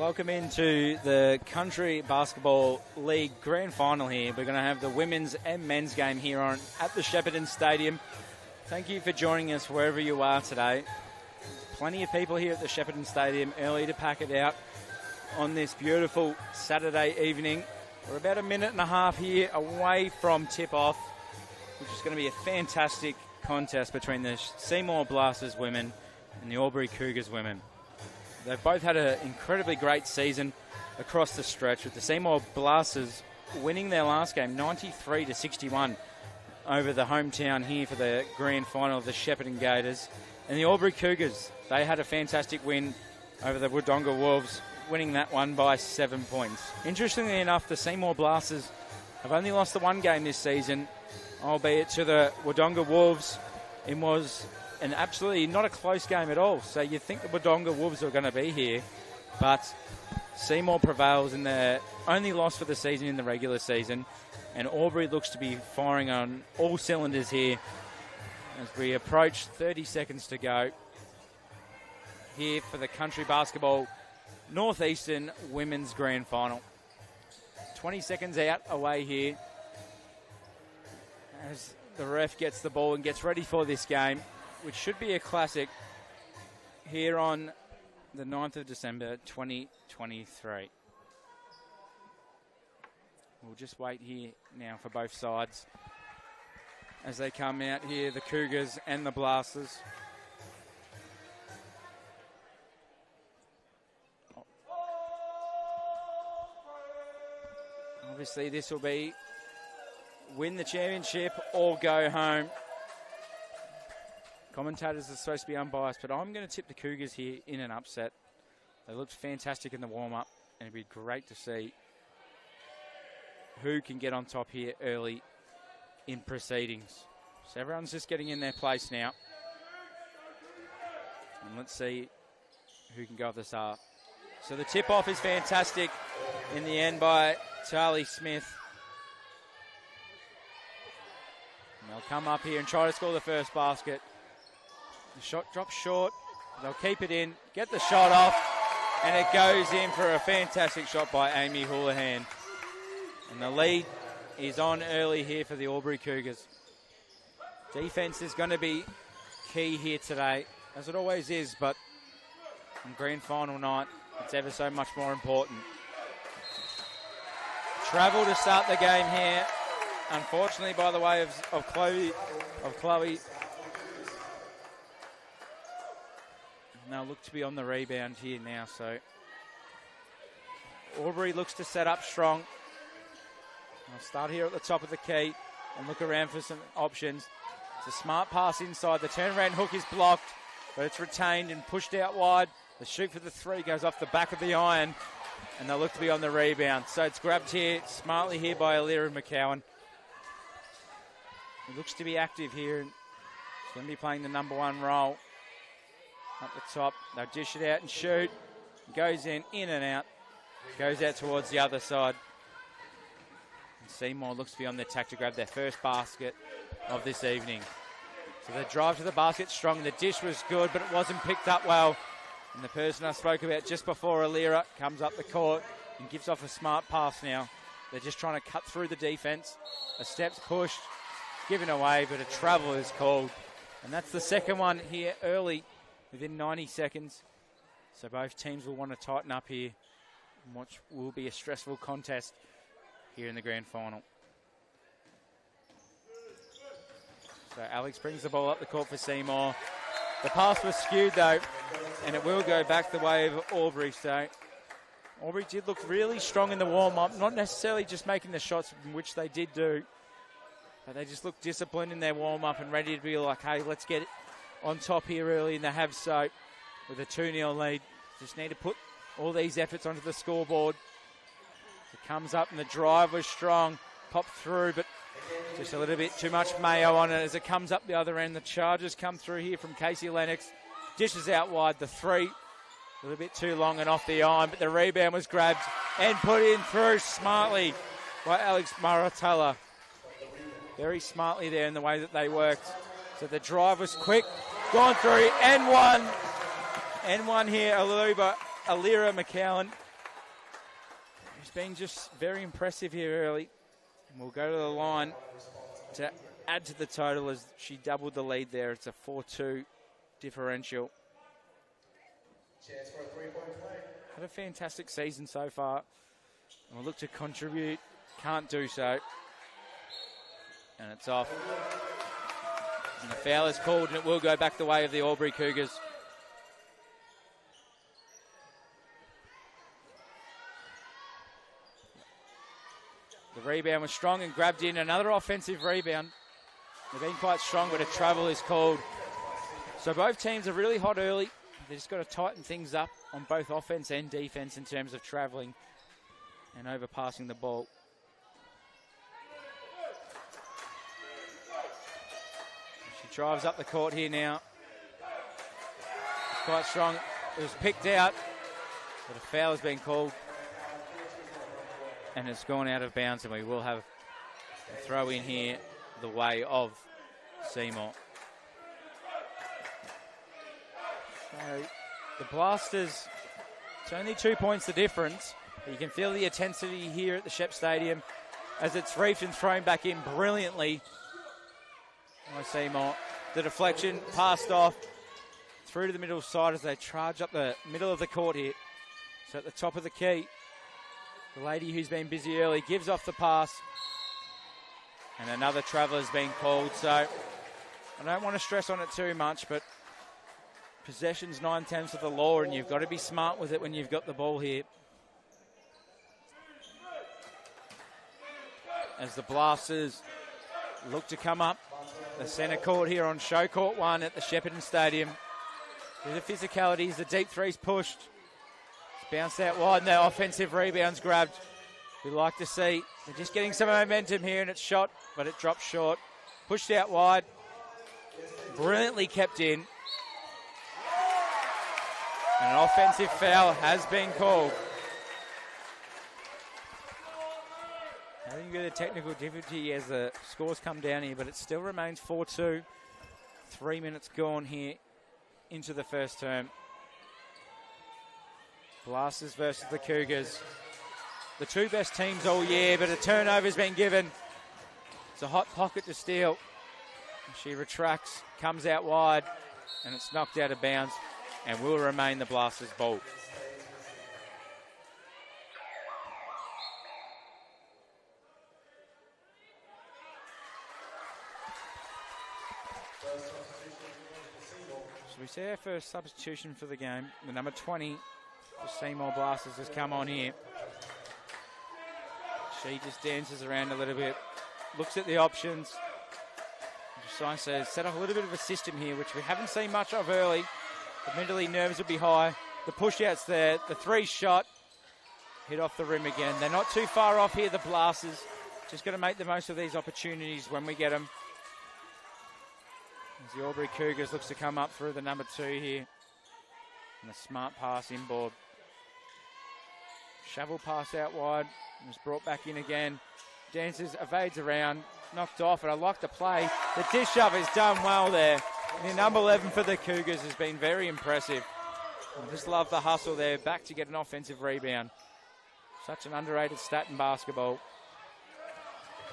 Welcome into the Country Basketball League Grand Final here. We're going to have the women's and men's game here at the Shepparton Stadium. Thank you for joining us wherever you are today. Plenty of people here at the Shepparton Stadium, early to pack it out on this beautiful Saturday evening. We're about a minute and a half here away from tip-off, which is going to be a fantastic contest between the Seymour Blasters women and the Albury Cougars women. They've both had an incredibly great season across the stretch, with the Seymour Blasters winning their last game 93-61 over the hometown here for the grand final of the Shepparton Gators. And the Albury Cougars, they had a fantastic win over the Wodonga Wolves, winning that one by 7 points. Interestingly enough, the Seymour Blasters have only lost the one game this season, albeit to the Wodonga Wolves. It was an absolutely not a close game at all. So you'd think the Wodonga Wolves are going to be here, but Seymour prevails in their only loss for the season in the regular season, and Albury looks to be firing on all cylinders here as we approach 30 seconds to go here for the Country Basketball Northeastern Women's Grand Final. 20 seconds out away here as the ref gets the ball and gets ready for this game, which should be a classic here on the 9th of December, 2023. We'll just wait here now for both sides as they come out here, the Cougars and the Blasters. Obviously, this will be win the championship or go home. Commentators are supposed to be unbiased, but I'm going to tip the Cougars here in an upset. They looked fantastic in the warm-up, and it'd be great to see who can get on top here early in proceedings. So everyone's just getting in their place now. And let's see who can go off the start. So the tip-off is fantastic in the end by Charlie Smith. And they'll come up here and try to score the first basket. The shot drops short. They'll keep it in, get the shot off, and it goes in for a fantastic shot by Amy Houlihan. And the lead is on early here for the Albury Cougars. Defense is going to be key here today, as it always is, but on grand final night, it's ever so much more important. Travel to start the game here, unfortunately, by the way of Chloe. And they'll look to be on the rebound here now, so Albury looks to set up strong. I'll start here at the top of the key and look around for some options. It's a smart pass inside. The turnaround hook is blocked, but it's retained and pushed out wide. The shoot for the three goes off the back of the iron, and they'll look to be on the rebound. So it's grabbed here, smartly here by Alira McCowan. He looks to be active here, and he's going to be playing the number one role. Up the top, they'll dish it out and shoot. Goes in and out. Goes out towards the other side. And Seymour looks to be on the attack to grab their first basket of this evening. So they drive to the basket strong. The dish was good, but it wasn't picked up well. And the person I spoke about just before, Alira, comes up the court and gives off a smart pass now. They're just trying to cut through the defense. A step's pushed, given away, but a travel is called. And that's the second one here early, within 90 seconds. So both teams will want to tighten up here, which will be a stressful contest here in the grand final. So Alex brings the ball up the court for Seymour. The pass was skewed though, and it will go back the way of Albury. So Albury did look really strong in the warm-up, not necessarily just making the shots, which they did do, but they just looked disciplined in their warm-up and ready to be like, hey, let's get it on top here early, and they have so with a 2-0 lead. Just need to put all these efforts onto the scoreboard. It comes up and the drive was strong, popped through, but just a little bit too much mayo on it as it comes up the other end. The charges come through here from Casey Lennox. Dishes out wide, the three, a little bit too long and off the iron, but the rebound was grabbed and put in through smartly by Alex Maratella. Very smartly there in the way that they worked. So the drive was quick, gone through, and one here, Alira McCowan been just very impressive here early. And we'll go to the line to add to the total as she doubled the lead there. It's a 4-2 differential. Chance for a three-point play. Had a fantastic season so far. And we'll look to contribute. Can't do so. And it's off. And the foul is called, and it will go back the way of the Albury Cougars. The rebound was strong and grabbed in. Another offensive rebound. They've been quite strong, but a travel is called. So both teams are really hot early. They've just got to tighten things up on both offense and defense in terms of traveling and overpassing the ball. She drives up the court here now. It's quite strong. It was picked out, but a foul has been called. And it's gone out of bounds, and we will have a throw in here the way of Seymour. So the Blasters, it's only 2 points the difference. You can feel the intensity here at the Shep Stadium as it's reefed and thrown back in brilliantly by Seymour. The deflection passed off through to the middle side as they charge up the middle of the court here. So at the top of the key, the lady who's been busy early gives off the pass. And another travel has been called. So I don't want to stress on it too much, but possession's 9/10 of the law, and you've got to be smart with it when you've got the ball here. As the Blasters look to come up the centre court here on show court 1 at the Shepparton Stadium. With the physicalities, the deep three's pushed. It's bounced out wide, and the offensive rebound's grabbed. We like to see. They're just getting some momentum here, and it's shot, but it drops short. Pushed out wide. Brilliantly kept in. And an offensive foul has been called. I think you've got a technical difficulty as the scores come down here, but it still remains 4-2. 3 minutes gone here into the first term. Blasters versus the Cougars. The two best teams all year, but a turnover's been given. It's a hot pocket to steal. She retracts, comes out wide, and it's knocked out of bounds and will remain the Blasters' ball. So we see our first substitution for the game. The number 20 for Seymour Blasters has come on here. She just dances around a little bit, looks at the options. Just says, set up a little bit of a system here, which we haven't seen much of early. Admittedly, nerves will be high. The push-out's there. The three shot hit off the rim again. They're not too far off here, the Blasters. Just got to make the most of these opportunities when we get them. As the Albury Cougars looks to come up through the number 2 here. And a smart pass inboard. Shovel pass out wide. And was brought back in again. Dances, evades around. Knocked off, and I like the play. The dish up is done well there. And the number 11 for the Cougars has been very impressive. I just love the hustle there, back to get an offensive rebound. Such an underrated stat in basketball.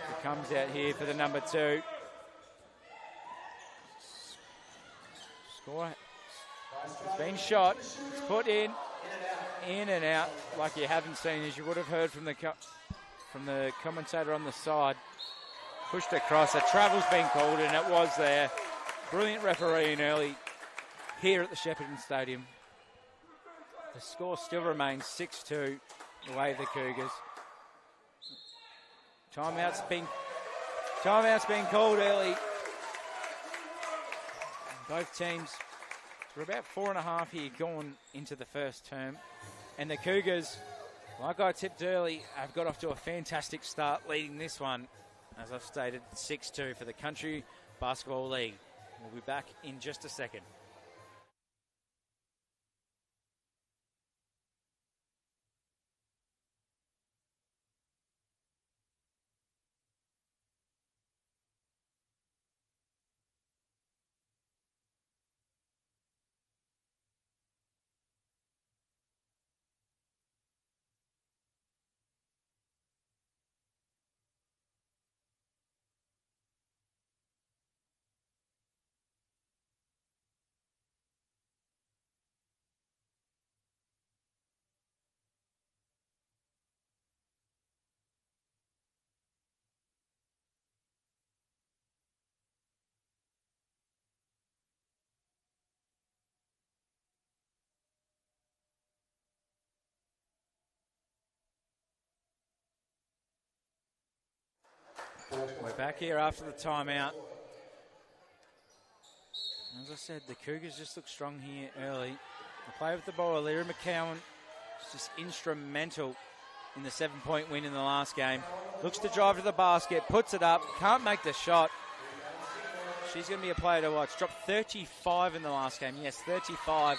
It comes out here for the number 2. Score. It's been shot. It's put in and out, like you haven't seen, as you would have heard from the commentator on the side. Pushed across. A travel's been called, and it was there. Brilliant refereeing early here at the Shepparton Stadium. The score still remains 6-2 the way of the Cougars. Timeout's been called early. Both teams, we're about 4.5 here gone into the first term. And the Cougars, like I tipped early, have got off to a fantastic start leading this one. As I've stated, 6-2 for the Country Basketball League. We'll be back in just a second. We're back here after the timeout. As I said, the Cougars just look strong here early. The play with the ball, Lyra McCowan is just instrumental in the 7-point win in the last game. Looks to drive to the basket, puts it up, can't make the shot. She's going to be a player to watch. Dropped 35 in the last game. Yes, 35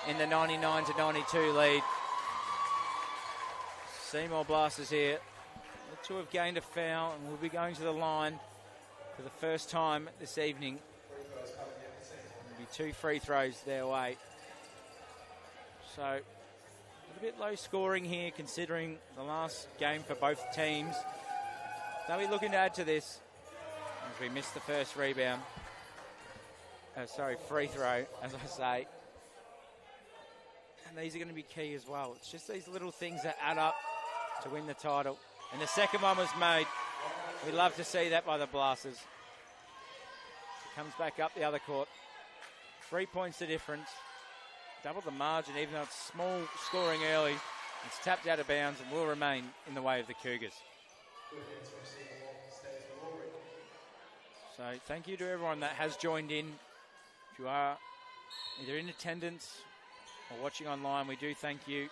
in the 99-92 lead. Seymour Blasters here. Look to have gained a foul and will be going to the line for the first time this evening. There'll be 2 free throws their way. So, a little bit low scoring here considering the last game for both teams. They'll be looking to add to this as we missed the first rebound. Free throw, as I say. And these are going to be key as well. It's just these little things that add up to win the title. And the second one was made. We love to see that by the Blasters. Comes back up the other court. 3 points the difference. Double the margin, even though it's small scoring early. It's tapped out of bounds and will remain in the way of the Cougars. So thank you to everyone that has joined in. If you are either in attendance or watching online, we do thank you.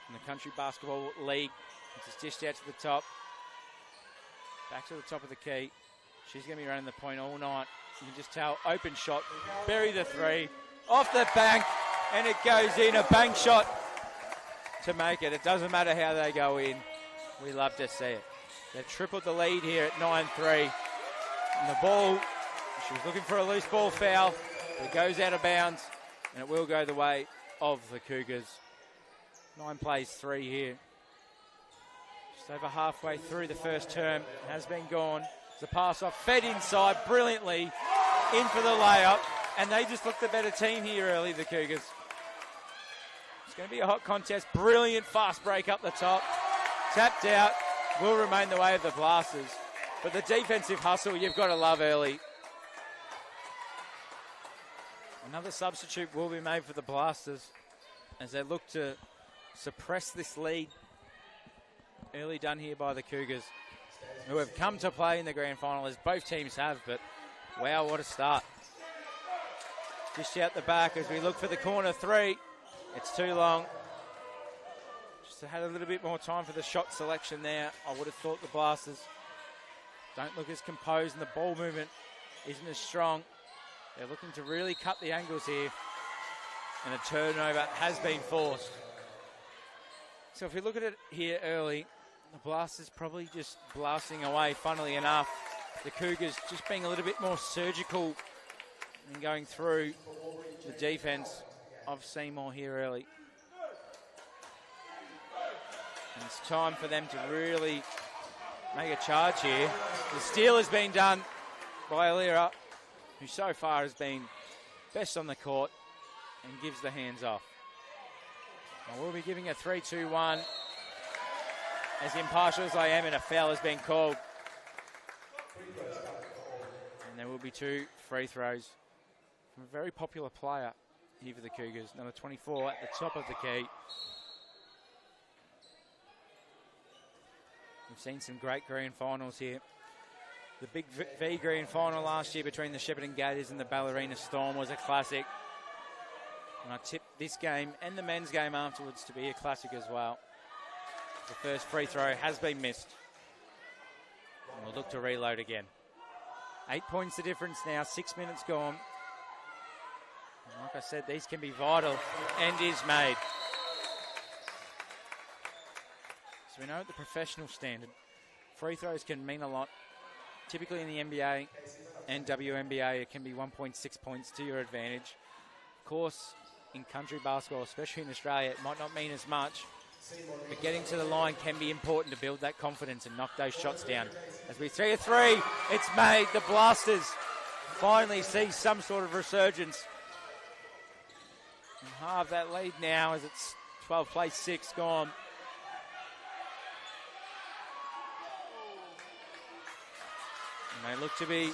In the Country Basketball League, it's just dished out to the top. Back to the top of the key. She's going to be running the point all night. You can just tell, open shot, bury the 3, off the bank, and it goes in, a bank shot to make it. It doesn't matter how they go in. We love to see it. They've tripled the lead here at 9-3. And the ball, she was looking for a loose ball foul. It goes out of bounds, and it will go the way of the Cougars. 9 plays 3 here. Just over halfway through the first term. Has been gone. The pass off, fed inside brilliantly, in for the layup. And they just looked the better team here early, the Cougars. It's going to be a hot contest. Brilliant fast break up the top. Tapped out. Will remain the way of the Blasters. But the defensive hustle, you've got to love early. Another substitute will be made for the Blasters as they look to suppress this lead. Early done here by the Cougars, who have come to play in the grand final, as both teams have, but wow, what a start. Just out the back as we look for the corner 3. It's too long. Just had a little bit more time for the shot selection there. I would have thought the Blasters don't look as composed and the ball movement isn't as strong. They're looking to really cut the angles here. And a turnover has been forced. So if we look at it here early, the Blasters probably just blasting away, funnily enough. The Cougars just being a little bit more surgical and going through the defense of Seymour here early. And it's time for them to really make a charge here. The steal has been done by Lyra, who so far has been best on the court and gives the hands off. And we'll be giving a 3-2-1. As impartial as I am, and a foul has been called. And there will be 2 free throws from a very popular player here for the Cougars, number 24 at the top of the key. We've seen some great grand finals here. The Big V grand final last year between the Shepparton Gators and the Ballerina Storm was a classic. And I tipped this game and the men's game afterwards to be a classic as well. The first free throw has been missed. And we'll look to reload again. 8 points the difference now, 6 minutes gone. And like I said, these can be vital, and is made. So we know at the professional standard, free throws can mean a lot. Typically in the NBA and WNBA, it can be 1.6 points to your advantage. Of course, in country basketball, especially in Australia, it might not mean as much. But getting to the line can be important to build that confidence and knock those shots down. As we see a 3, it's made. The Blasters finally see some sort of resurgence. And halve that lead now as it's 12 plays 6 gone. And they look to be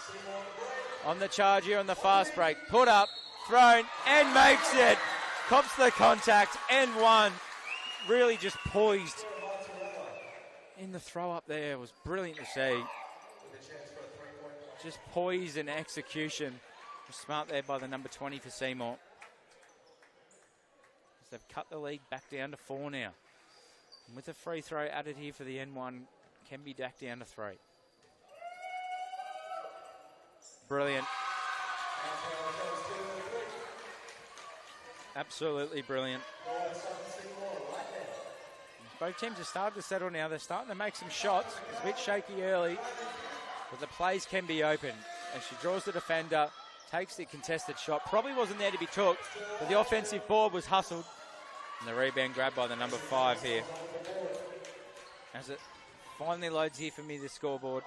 on the charge here on the fast break. Put up, thrown, and makes it. Cops the contact, and one. Really just poised in the throw up there. It was brilliant to see. with a chance for a 3-point play. Just poise and execution. Smart there by the number 20 for Seymour. As they've cut the lead back down to 4 now. And with a free throw added here for the N1, can be back down to 3. Brilliant. Absolutely brilliant. Both teams have started to settle now. They're starting to make some shots. It's a bit shaky early, but the plays can be open. As she draws the defender, takes the contested shot. Probably wasn't there to be took, but the offensive board was hustled. And the rebound grabbed by the number 5 here. As it finally loads here for me, the scoreboard.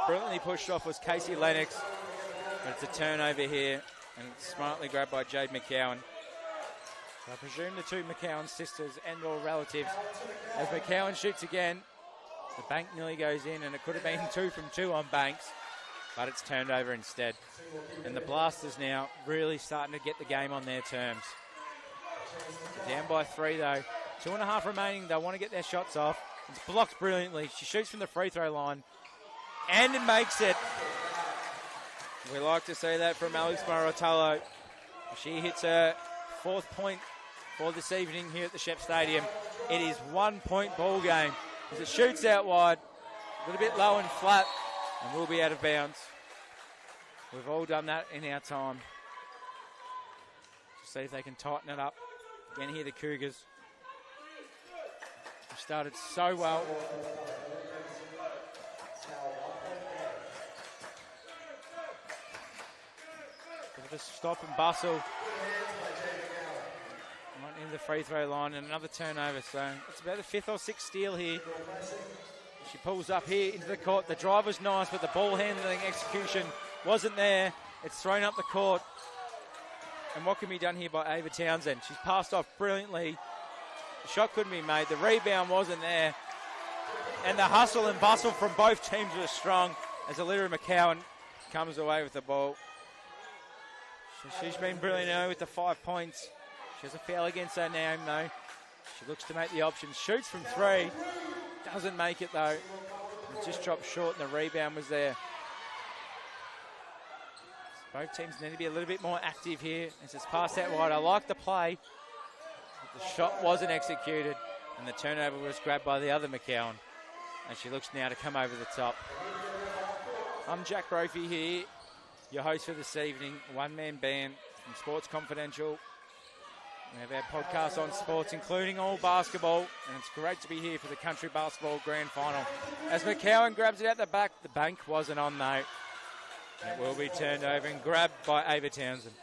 Brilliantly pushed off was Casey Lennox. But it's a turnover here, and it's smartly grabbed by Jade McCowan. So I presume the two McCowan sisters and or relatives. As McCowan shoots again, the bank nearly goes in, and it could have been 2 from 2 on Banks, but it's turned over instead. And the Blasters now really starting to get the game on their terms. Down by 3 though. 2.5 remaining. They want to get their shots off. It's blocked brilliantly. She shoots from the free throw line, and it makes it. We like to see that from Alex Marotalo. She hits her 4th point for this evening here at the Shep Stadium. It is 1-point ball game as it shoots out wide, a little bit low and flat, and will be out of bounds. We've all done that in our time. To see if they can tighten it up. Again here the Cougars. They started so well. Bit of a stop and bustle. Right into the free throw line, and another turnover. So it's about the 5th or 6th steal here. She pulls up here into the court. The drive was nice, but the ball handling execution wasn't there. It's thrown up the court. And what can be done here by Ava Townsend? She's passed off brilliantly. The shot couldn't be made. The rebound wasn't there. And the hustle and bustle from both teams was strong as Alyra McCowan comes away with the ball. So she's been brilliant with the 5 points. She has a foul against her name though. She looks to make the option. Shoots from 3. Doesn't make it though. It just dropped short and the rebound was there. Both teams need to be a little bit more active here as it's passed out wide. I like the play, but the shot wasn't executed and the turnover was grabbed by the other McCowan. And she looks now to come over the top. I'm Jack Brophy here, your host for this evening, one-man band from Sports Confidential. We have our podcast on sports, including all basketball, and it's great to be here for the Country Basketball Grand Final. As McCowan grabs it out the back, the bank wasn't on though. It will be turned over and grabbed by Ava Townsend,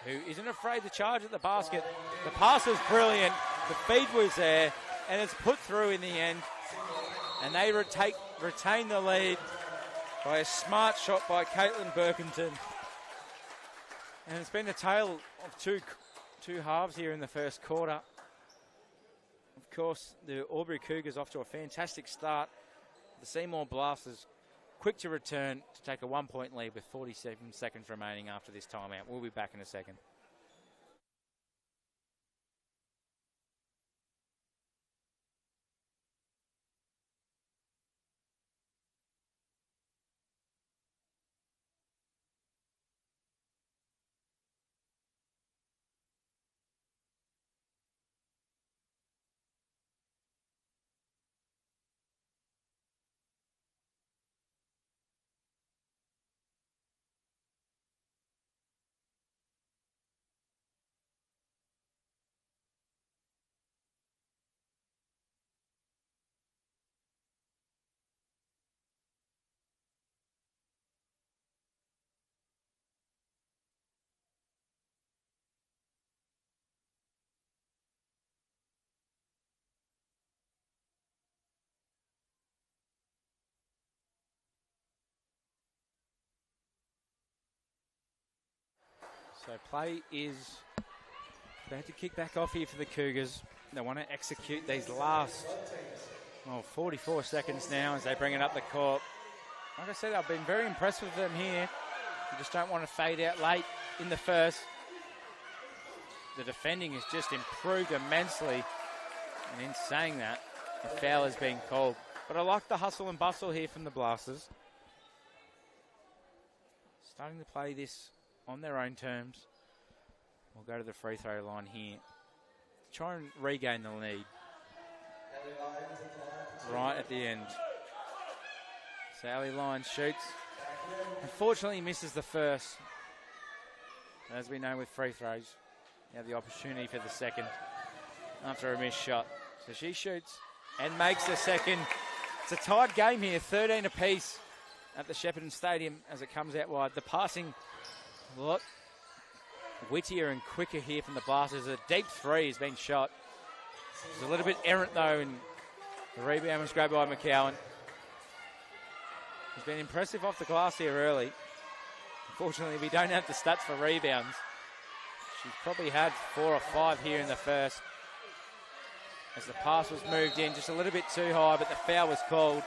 who isn't afraid to charge at the basket. The pass was brilliant, the feed was there, and it's put through in the end. And they retain the lead by a smart shot by Caitlin Birkington. And it's been a tale of two halves here in the first quarter. Of course, the Albury Cougars off to a fantastic start. The Seymour Blasters quick to return to take a 1-point lead with 47 seconds remaining after this timeout. We'll be back in a second. So play is about to kick back off here for the Cougars. They want to execute these last 44 seconds now as they bring it up the court. Like I said, I've been very impressed with them here. You just don't want to fade out late in the first. The defending has just improved immensely. And in saying that, the foul has been called. But I like the hustle and bustle here from the Blasters. Starting to play this on their own terms. We'll go to the free throw line here. Try and regain the lead. Right at the end. Sally Lyons shoots. Unfortunately misses the first. As we know with free throws, you have the opportunity for the second after a missed shot. So she shoots and makes the second. It's a tied game here, 13 apiece at the Shepparton Stadium as it comes out wide. The passing a lot wittier and quicker here from the Blasters. A deep three has been shot. It's a little bit errant though, and the rebound was grabbed by McCowan. He's been impressive off the glass here early. Unfortunately, we don't have the stats for rebounds. She's probably had 4 or 5 here in the first. As the pass was moved in just a little bit too high, but the foul was called.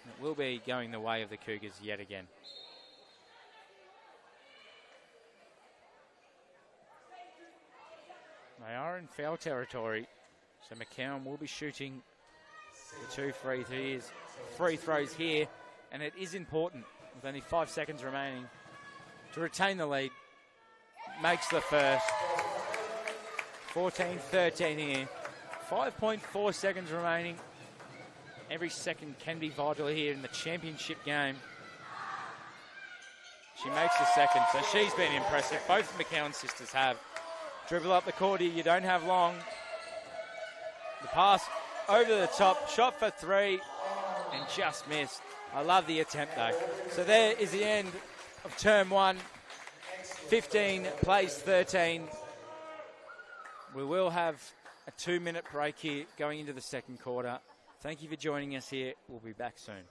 It will be going the way of the Cougars yet again. They are in foul territory, so McCowan will be shooting the 2 free throws here, and it is important with only 5 seconds remaining to retain the lead. Makes the first. 14-13 here. 5.4 seconds remaining. Every second can be vital here in the championship game. She makes the second, so she's been impressive. Both of McCowan's sisters have. Dribble up the court here, you don't have long. The pass over the top, shot for 3, and just missed. I love the attempt though. So there is the end of term 1. 15 plays 13. We will have a 2-minute break here going into the second quarter. Thank you for joining us here. We'll be back soon.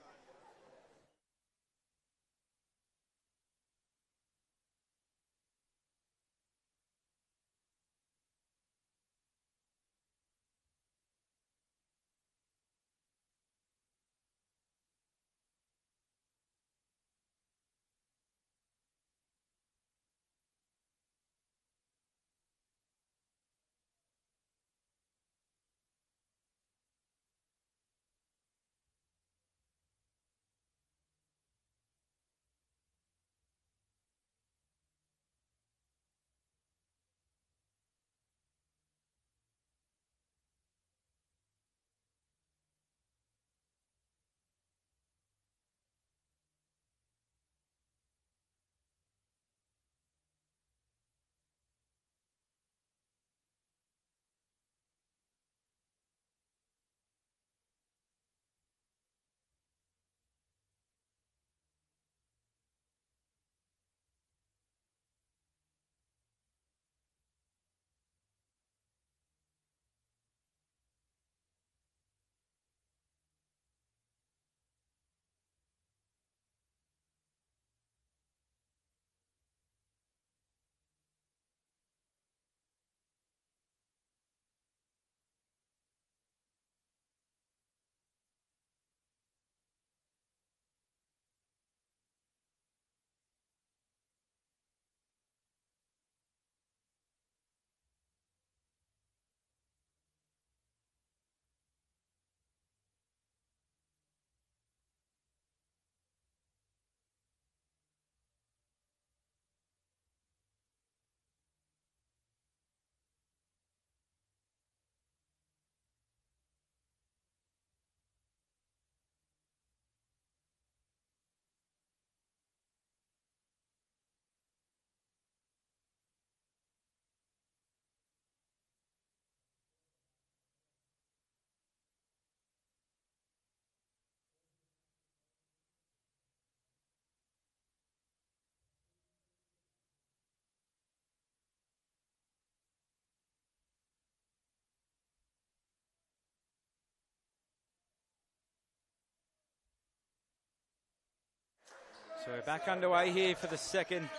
So we're back underway here for the second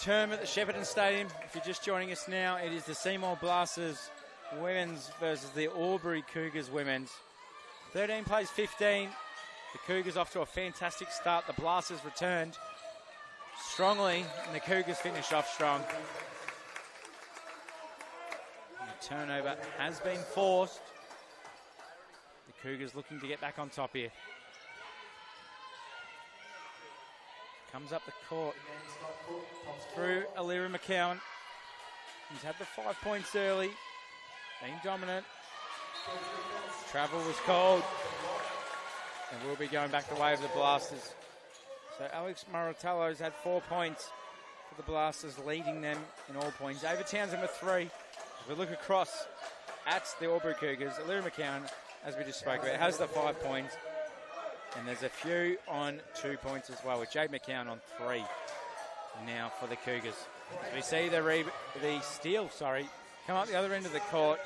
term at the Shepparton Stadium. If you're just joining us now, it is the Seymour Blasters women's versus the Albury Cougars women's. 13 plays 15. The Cougars off to a fantastic start. The Blasters returned strongly, and the Cougars finished off strong. And the turnover has been forced. Cougars looking to get back on top here. Comes up the court through Albury McCowan. He's had the 5 points early, being dominant. Travel was called, and we'll be going back the way of the Blasters. So Alex Maratello's had 4 points for the Blasters, leading them in all points. Ava Townsend with 3. If we look across at the Albury Cougars, Albury McCowan, as we just spoke about, has the 5 points. And there's a few on 2 points as well, with Jade McCowan on 3 now for the Cougars. As we see the steal, come up the other end of the court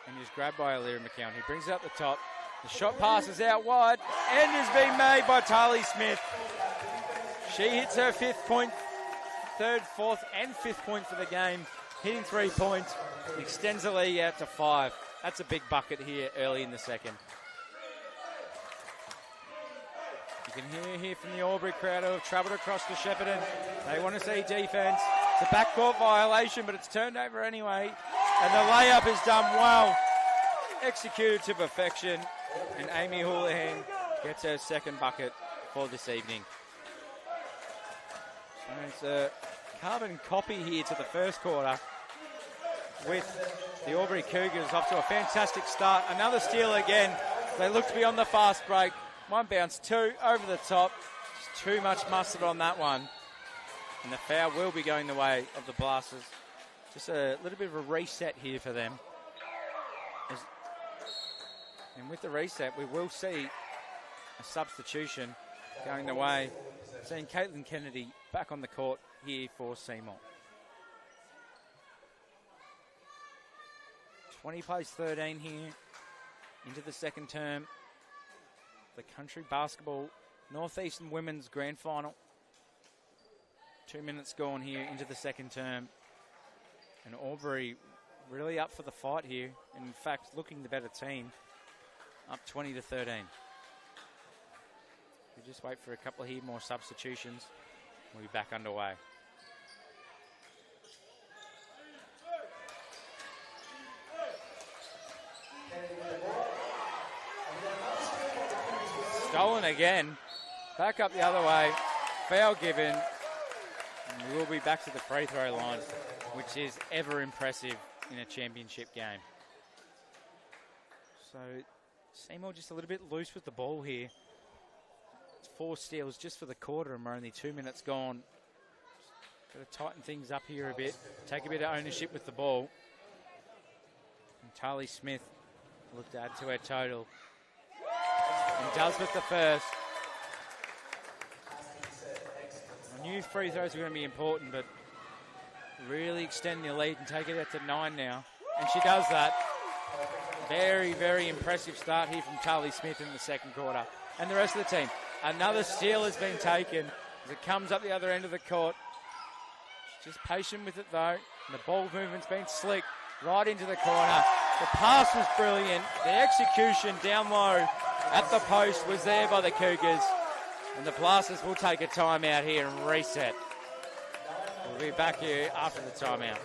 and is grabbed by Albury McCowan, who brings it up the top. The shot passes out wide and is being made by Tali Smith. She hits her 5th point, 3rd, 4th and 5th point for the game, hitting 3 points, extends the lead out to 5. That's a big bucket here early in the second. You can hear from the Albury crowd who have travelled across to Shepparton. They want to see defence. It's a backcourt violation, but it's turned over anyway. And the layup is done well. Executed to perfection. And Amy Houlihan gets her 2nd bucket for this evening. So it's a carbon copy here to the first quarter, with the Albury Cougars off to a fantastic start. Another steal again. They look to be on the fast break. 1 bounce, 2 over the top. Just too much mustard on that one. And the foul will be going the way of the Blasters. Just a little bit of a reset here for them. And with the reset, we will see a substitution going the way. Seeing Caitlin Kennedy back on the court here for Seymour. 20 plays 13 here into the second term. The Country Basketball Northeastern Women's Grand Final. 2 minutes gone here into the second term. And Albury really up for the fight here. And in fact, looking the better team. Up 20 to 13. We just wait for a couple of here more substitutions. We'll be back underway. Stolen again. Back up the other way. Foul given. And we'll be back to the free throw line, which is ever impressive in a championship game. So Seymour just a little bit loose with the ball here. It's 4 steals just for the quarter, and we're only 2 minutes gone. Got to tighten things up here a bit. Take a bit of ownership with the ball. And Tali Smith look to add to her total. And does with the first. I knew free throws were going to be important, but really extend the lead and take it out to 9 now. And she does that. Very, very impressive start here from Tali Smith in the second quarter. And the rest of the team. Another steal has been taken as it comes up the other end of the court. She's just patient with it though. And the ball movement's been slick right into the corner. The pass was brilliant. The execution down low at the post was there by the Cougars. And the Blasters will take a timeout here and reset. We'll be back here after the timeout.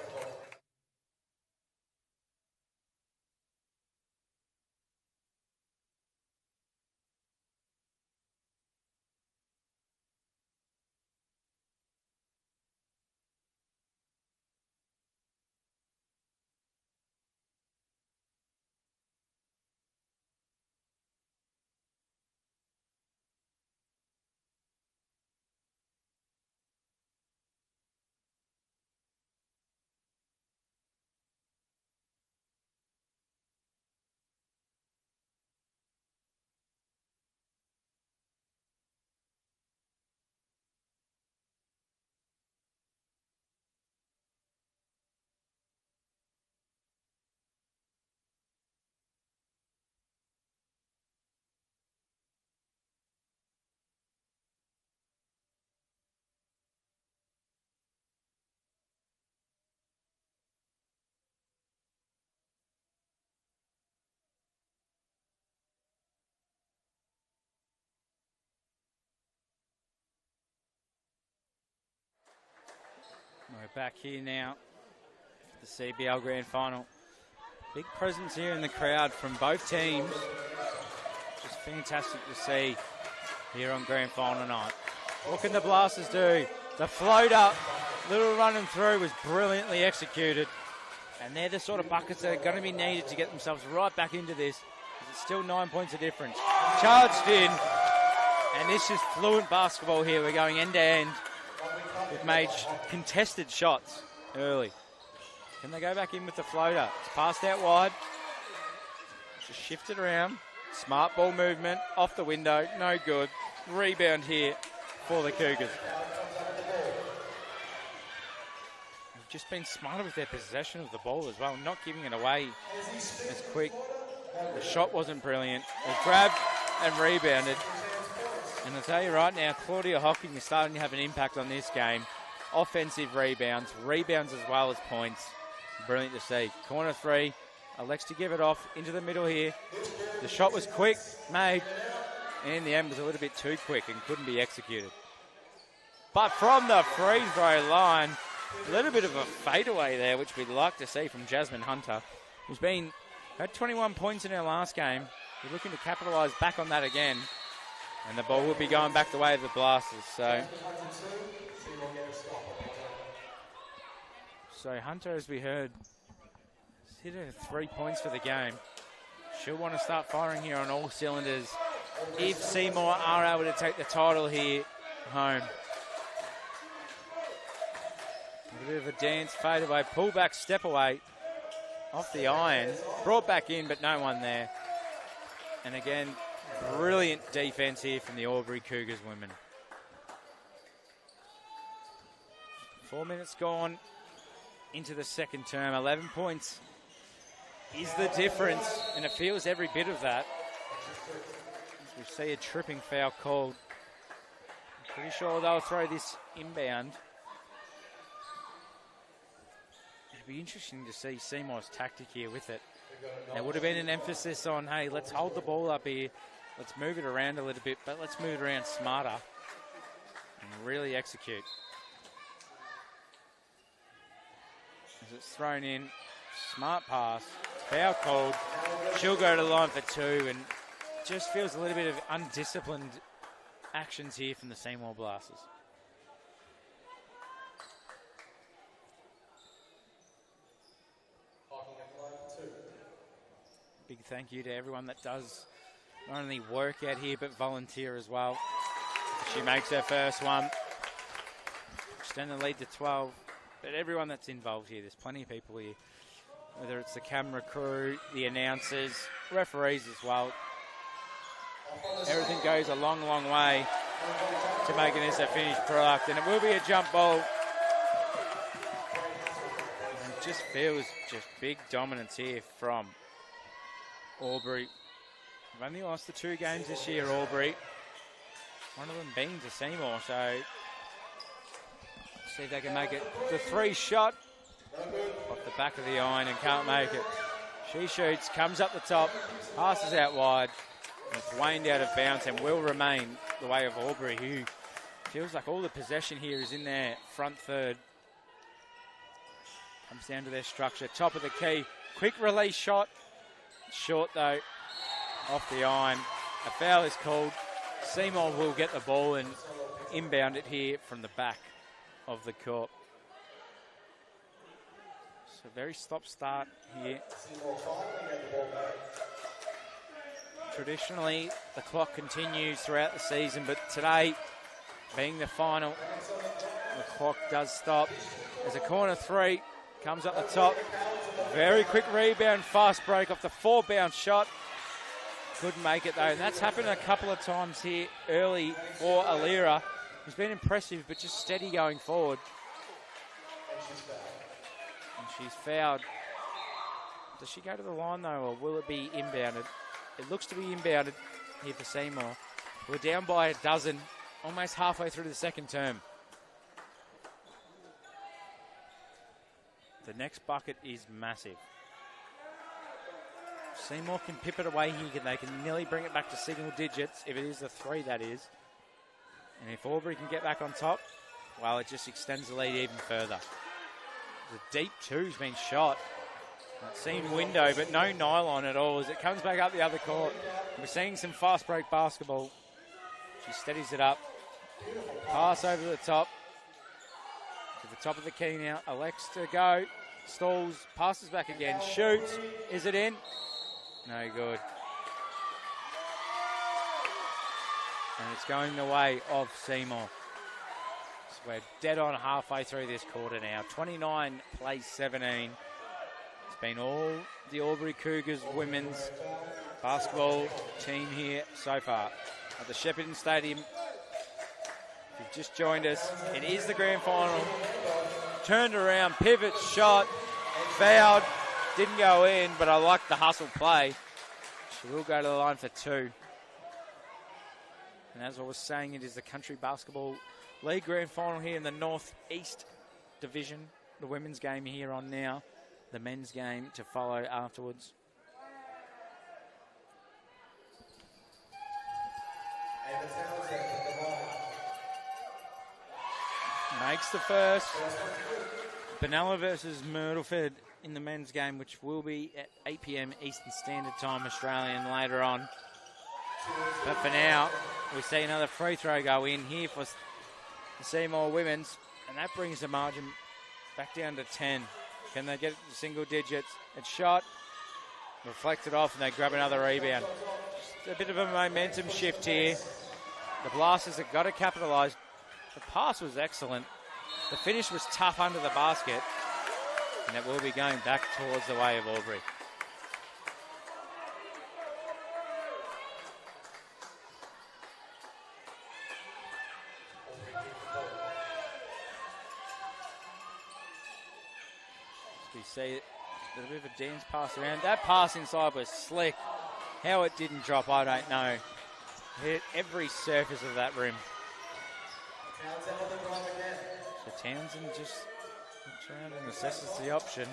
We're back here now for the CBL Grand Final. Big presence here in the crowd from both teams. Just fantastic to see here on grand final night. What can the Blasters do? The floater, little running through, was brilliantly executed. And they're the sort of buckets that are going to be needed to get themselves right back into this. It's still 9 points of difference. Charged in. And this is fluent basketball here. We're going end to end. We've made contested shots early. Can they go back in with the floater? It's passed out wide. Just shifted around. Smart ball movement. Off the window. No good. Rebound here for the Cougars. They've just been smarter with their possession of the ball as well. Not giving it away as quick. The shot wasn't brilliant. It was grabbed and rebounded. And I'll tell you right now, Claudia Hocking is starting to have an impact on this game. Offensive rebounds as well as points. Brilliant to see. Corner three, elects to give it off into the middle here. The shot was quick, made, and in the end was a little bit too quick and couldn't be executed. But from the free throw line, a little bit of a fadeaway there, which we'd like to see from Jasmine Hunter, who's had 21 points in her last game. We're looking to capitalise back on that again. And the ball will be going back the way of the Blasters. So Hunter, as we heard, has hit her 3 points for the game. She'll want to start firing here on all cylinders if Seymour are able to take the title here home. A bit of a dance, fade away, pull back, step away, off the iron, brought back in, but no one there. And again, brilliant defense here from the Albury Cougars women. 4 minutes gone into the second term. 11 points is the difference, and it feels every bit of that. As we see a tripping foul called. I'm pretty sure they'll throw this inbound. It'd be interesting to see Seymour's tactic here with it. There would have been an emphasis on, hey, let's hold the ball up here. Let's move it around a little bit, but let's move it around smarter and really execute. As it's thrown in, smart pass, foul called. She'll go to the line for two, and just feels a little bit of undisciplined actions here from the Seymour Blasters. Big thank you to everyone that does not only work out here, but volunteer as well. She makes her first one. Extend the lead to 12. But everyone that's involved here, there's plenty of people here. Whether it's the camera crew, the announcers, referees as well. Everything goes a long, long way to making this a finished product. And it will be a jump ball. And it just feels just big dominance here from Albury. They've only lost the 2 games this year, Albury. One of them being to Seymour, so see if they can make it. The 3 shot off the back of the iron and can't make it. She shoots, comes up the top, passes out wide. And it's waned out of bounds and will remain the way of Albury, who feels like all the possession here is in their front third. Comes down to their structure, top of the key. Quick release shot. Short though, off the iron. A foul is called. Seymour will get the ball and inbound it here from the back of the court. So very stop-start here. Traditionally, the clock continues throughout the season, but today, being the final, the clock does stop. There's a corner 3, comes up the top. Very quick rebound, fast break off the 4-bounce shot. Couldn't make it though, and that's happened a couple of times here early for Alira, who's been impressive but just steady going forward. And she's fouled. Does she go to the line though, or will it be inbounded? It looks to be inbounded here for Seymour. We're down by a dozen, almost halfway through the second term. The next bucket is massive. Seymour can pip it away here. They can nearly bring it back to single digits, if it is a 3, that is. And if Albury can get back on top, well, it just extends the lead even further. The deep 2's been shot. Seen window, but no nylon at all as it comes back up the other court. We're seeing some fast break basketball. She steadies it up. Pass over the top. To the top of the key now. Alex to go. Stalls. Passes back again. Shoots. Is it in? No good. And it's going the way of Seymour. So we're dead on halfway through this quarter now. 29 plays 17. It's been all the Albury Cougars women's basketball team here so far at the Shepparton Stadium. If you've just joined us, it is the grand final. Turned around, pivot, shot, fouled, didn't go in, but I like the hustle play. She will go to the line for two. And as I was saying, it is the Country Basketball League grand final here in the North East Division. The women's game here on now. The men's game to follow afterwards. Makes the first. Benalla versus Myrtleford in the men's game, which will be at 8 p.m. Eastern Standard Time, Australian, later on. But for now, we see another free throw go in here for the Seymour women's, and that brings the margin back down to 10. Can they get it to single digits? It's shot, reflected off, and they grab another rebound. Just a bit of a momentum shift here. The Blasters have got to capitalise. The pass was excellent. The finish was tough under the basket, and it will be going back towards the way of Albury. You see a little bit of a dance pass around. That pass inside was slick. How it didn't drop, I don't know. Hit every surface of that rim. So Townsend just looks around and assesses the option.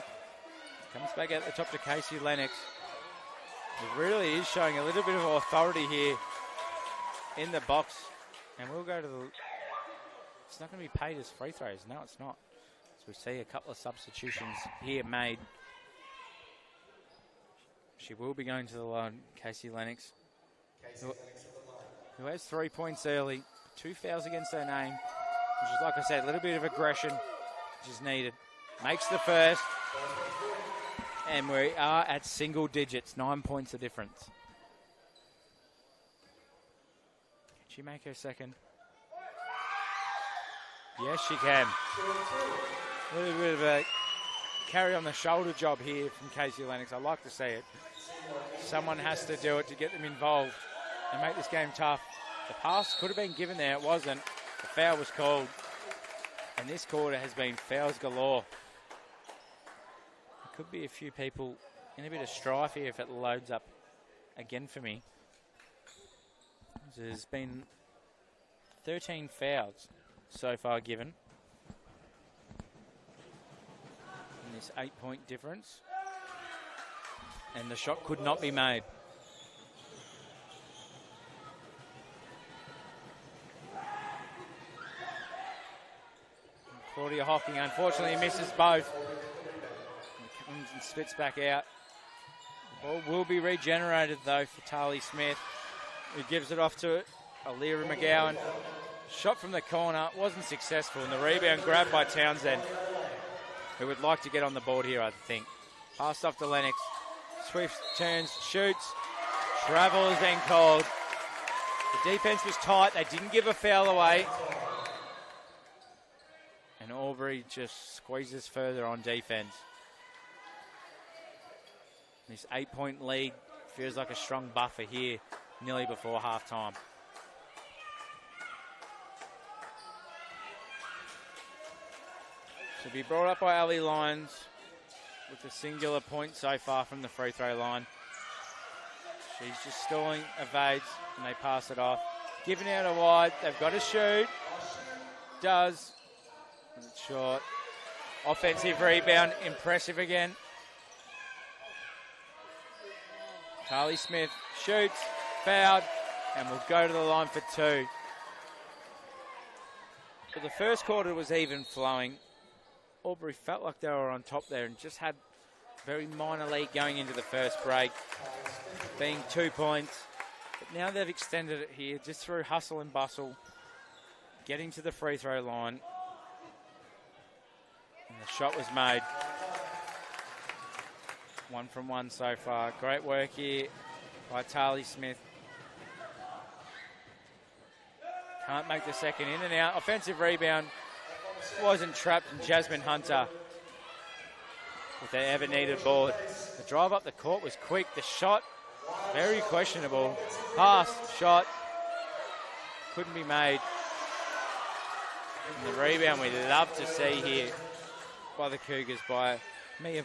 Comes back at the top to Casey Lennox. It really is showing a little bit of authority here in the box. And we'll go to the... It's not going to be paid as free throws. No, it's not. So we see a couple of substitutions here made. She will be going to the line, Casey Lennox, who has 3 points early, 2 fouls against her name, which is, like I said, a little bit of aggression, which is needed. Makes the first, and we are at single digits, 9 points the difference. Can she make her second? Yes, she can. A little bit of a carry on the shoulder job here from Casey Lennox. I like to see it. Someone has to do it to get them involved and make this game tough. The pass could have been given there. It wasn't. The foul was called. And this quarter has been fouls galore. There could be a few people in a bit of strife here if it loads up again for me. There's been 13 fouls so far given. And this 8-point difference. And the shot could not be made. Claudia Hocking unfortunately misses both. And comes and spits back out. The ball will be regenerated though for Tali Smith, who gives it off to Alira McGowan. Shot from the corner, wasn't successful, and the rebound grabbed by Townsend, who would like to get on the board here, I think. Passed off to Lennox. Swift turns, shoots. Travel has been called. The defense was tight. They didn't give a foul away. And Albury just squeezes further on defense. This 8-point lead feels like a strong buffer here, nearly before halftime. To be brought up by Ali Lyons with a singular point so far from the free throw line. She's just stalling, evades, and they pass it off. Giving out a wide, they've got to shoot. Does. It's short. Offensive rebound, impressive again. Carly Smith shoots, fouled, and will go to the line for two. But the first quarter was even flowing. Albury felt like they were on top there and just had very minor league going into the first break, being 2 points. But now they've extended it here just through hustle and bustle, getting to the free throw line. And the shot was made. 1 from 1 so far. Great work here by Tarly Smith. Can't make the second, in and out. Offensive rebound. Wasn't trapped, and Jasmine Hunter with their ever needed board. The drive up the court was quick. The shot, very questionable. Pass, shot, couldn't be made. And the rebound we love to see here by the Cougars by Mia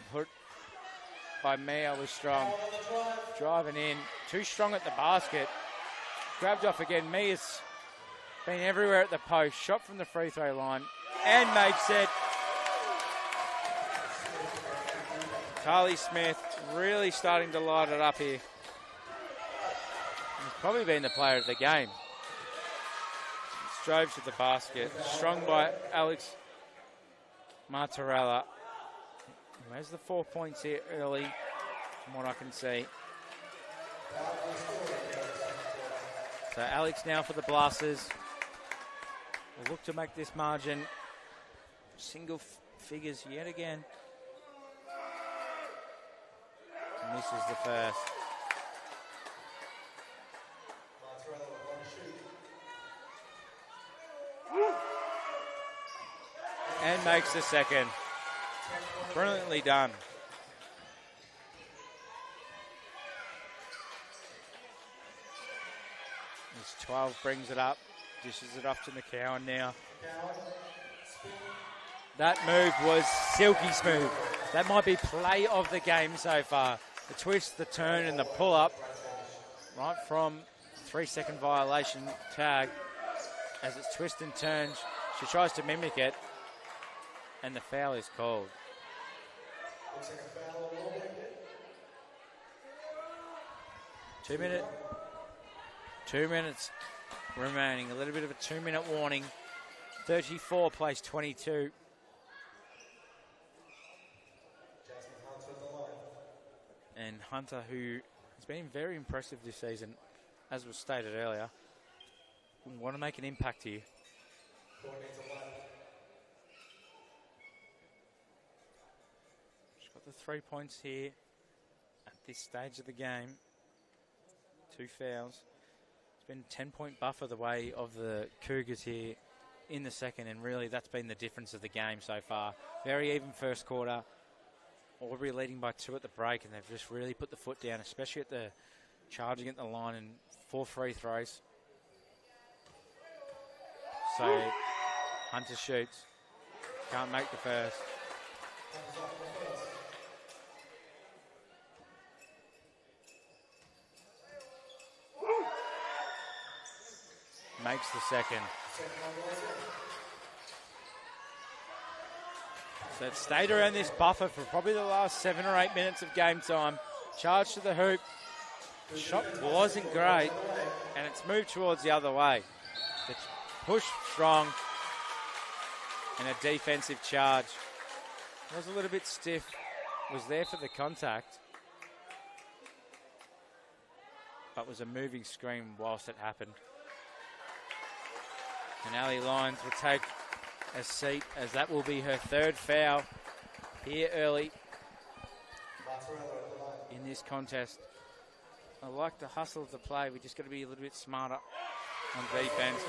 was strong. Driving in, too strong at the basket. Grabbed off again. Mia's been everywhere at the post. Shot from the free throw line and makes it. Tarly Smith really starting to light it up here. He's probably been the player of the game. Strove to the basket. Strong by Alex Martorella, who has the 4 points here early, from what I can see. So Alex now for the Blasters. Will look to make this margin single figures yet again. And this is the first. And makes the second. Brilliantly done. This 12 brings it up, dishes it off to McCowan now. That move was silky smooth. That might be play of the game so far. The twist, the turn, and the pull-up right from 3-second violation tag. As it's twist and turns, she tries to mimic it, and the foul is called. Two minutes remaining. A little bit of a 2-minute warning. 34 plays 22. And Hunter, who has been very impressive this season, as was stated earlier, want to make an impact here. She's got the 3 points here at this stage of the game. 2 fouls. It's been a 10-point buffer the way of the Cougars here in the second, and really that's been the difference of the game so far. Very even first quarter. Albury leading by 2 at the break, and they've just really put the foot down, especially at the charging at the line and 4 free throws. So Hunter shoots. Can't make the first. Makes the second. So it's stayed around this buffer for probably the last 7 or 8 minutes of game time. Charge to the hoop. The shot wasn't great, and it's moved towards the other way. The push strong, and a defensive charge. It was a little bit stiff. Was there for the contact, but was a moving screen whilst it happened. And Ali Lyons will take a seat, as that will be her 3rd foul here early in this contest. I like the hustle of the play. We just got to be a little bit smarter on defense.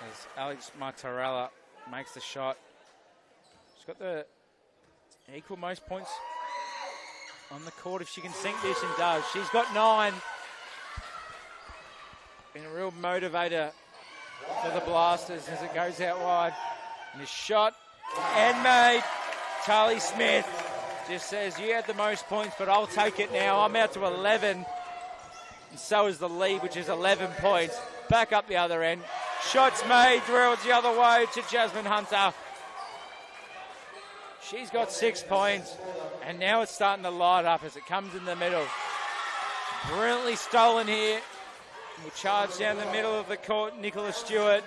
As Alex Martorella makes the shot. She's got the equal most points on the court if she can sink this, and does. She's got 9. Been a real motivator for the Blasters as it goes out wide. And the shot and made. Tarly Smith just says, you had the most points, but I'll take it now. I'm out to 11. And so is the lead, which is 11 points. Back up the other end. Shots made towards the other way to Jasmine Hunter. She's got 6 points. And now it's starting to light up as it comes in the middle. Brilliantly stolen here. We'll charge down the middle of the court. Nicola Stewart.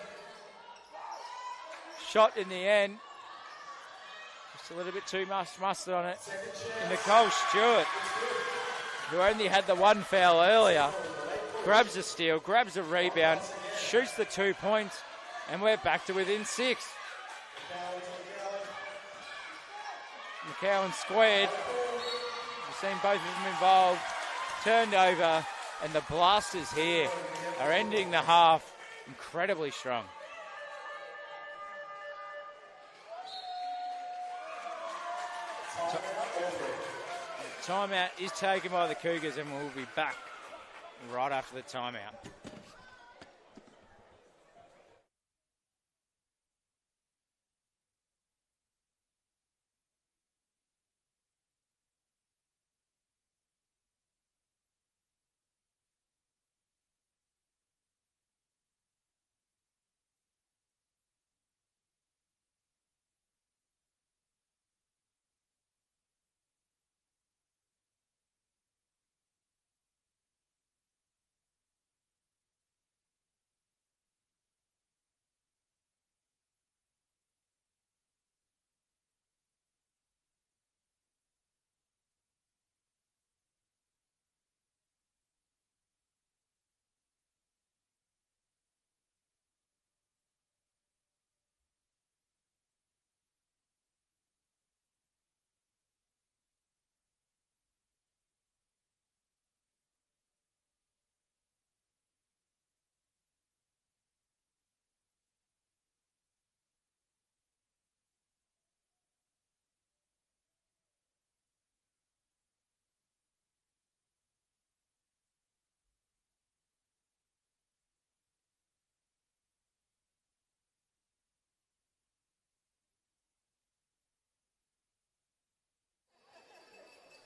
Shot in the end. It's a little bit too much mustard on it. And Nicole Stewart, who only had the one foul earlier, grabs a steal, grabs a rebound, shoots the 2 points, and we're back to within 6. McCowan squared. We've seen both of them involved. Turned over, and the Blasters here are ending the half incredibly strong. Timeout is taken by the Cougars, and we'll be back right after the timeout.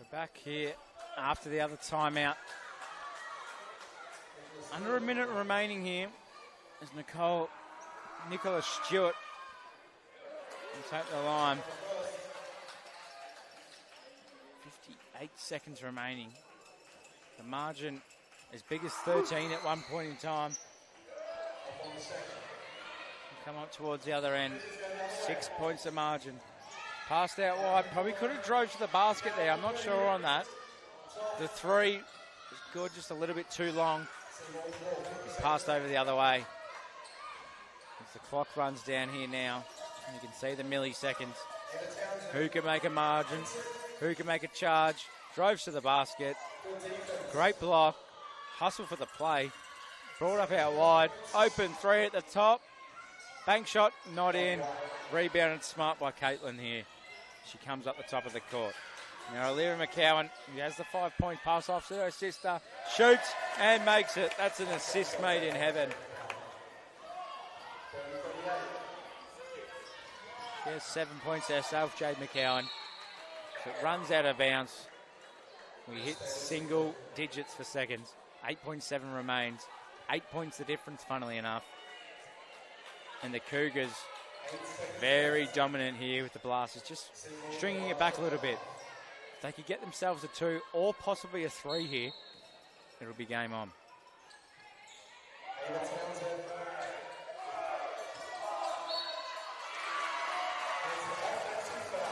We're back here after the other timeout. Under a minute remaining here as Nicola Stewart will take the line. 58 seconds remaining. The margin as big as 13 at one point in time. Come up towards the other end. 6 points of margin. Passed out wide. Probably could have drove to the basket there. I'm not sure on that. The three was good, just a little bit too long. He's passed over the other way. As the clock runs down here now, and you can see the milliseconds. Who can make a margin? Who can make a charge? Drove to the basket. Great block. Hustle for the play. Brought up out wide. Open three at the top. Bank shot, not in. Rebounded smart by Caitlin here. She comes up the top of the court. Now Alira McCowan, who has the 5-point pass off to her sister, shoots and makes it. That's an assist made in heaven. She has 7 points herself, Jade McCowan. So it runs out of bounds. We hit single digits for seconds. 8.7 remains. 8 points the difference, funnily enough. And the Cougars very dominant here with the Blasters, just stringing it back a little bit. If they could get themselves a 2 or possibly a 3 here, it'll be game on.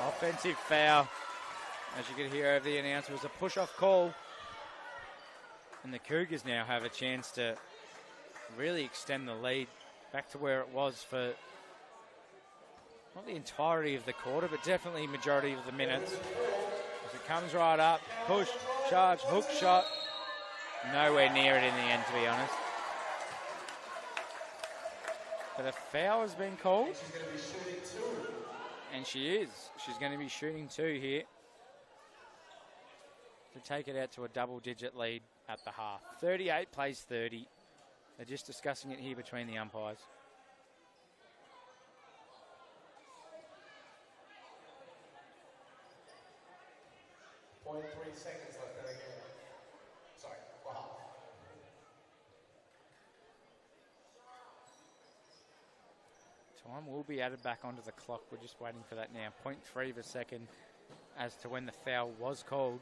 Offensive foul. As you could hear over the announcer, was a push-off call. And the Cougars now have a chance to really extend the lead back to where it was for not the entirety of the quarter, but definitely majority of the minutes. As it comes right up, push, charge, hook shot. Nowhere near it in the end, to be honest. But a foul has been called. And she is. She's going to be shooting 2 here to take it out to a double-digit lead at the half. 38 plays 30. They're just discussing it here between the umpires. 0.3 seconds left in the game. Sorry, for half. Time will be added back onto the clock. We're just waiting for that now. 0.3 of a second as to when the foul was called.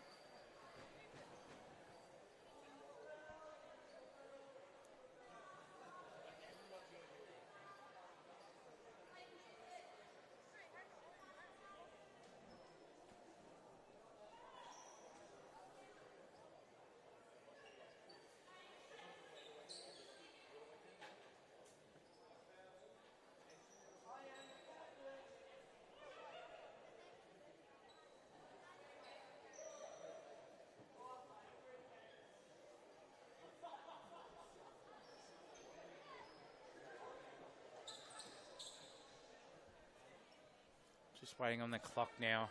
Just waiting on the clock now,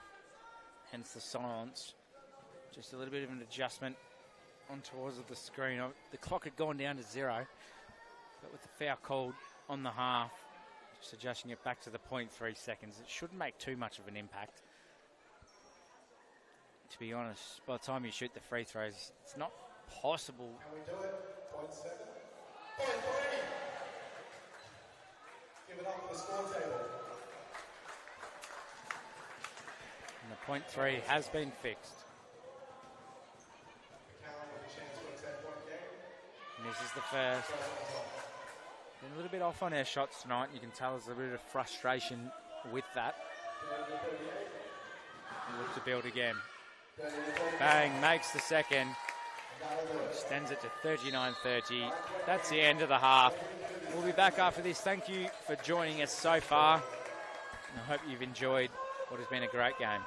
hence the silence. Just a little bit of an adjustment on towards the screen. The clock had gone down to 0, but with the foul called on the half, just adjusting it back to the 0.3 seconds. It shouldn't make too much of an impact. To be honest, by the time you shoot the free throws, it's not possible. Can we do it? 0.7? 0.3! Give it up on the score table. And the 0.3 has been fixed. And this is the first. Been a little bit off on our shots tonight. You can tell there's a bit of frustration with that. We look to build again. Bang, makes the second. Extends it to 39-30. That's the end of the half. We'll be back after this. Thank you for joining us so far. And I hope you've enjoyed what has been a great game.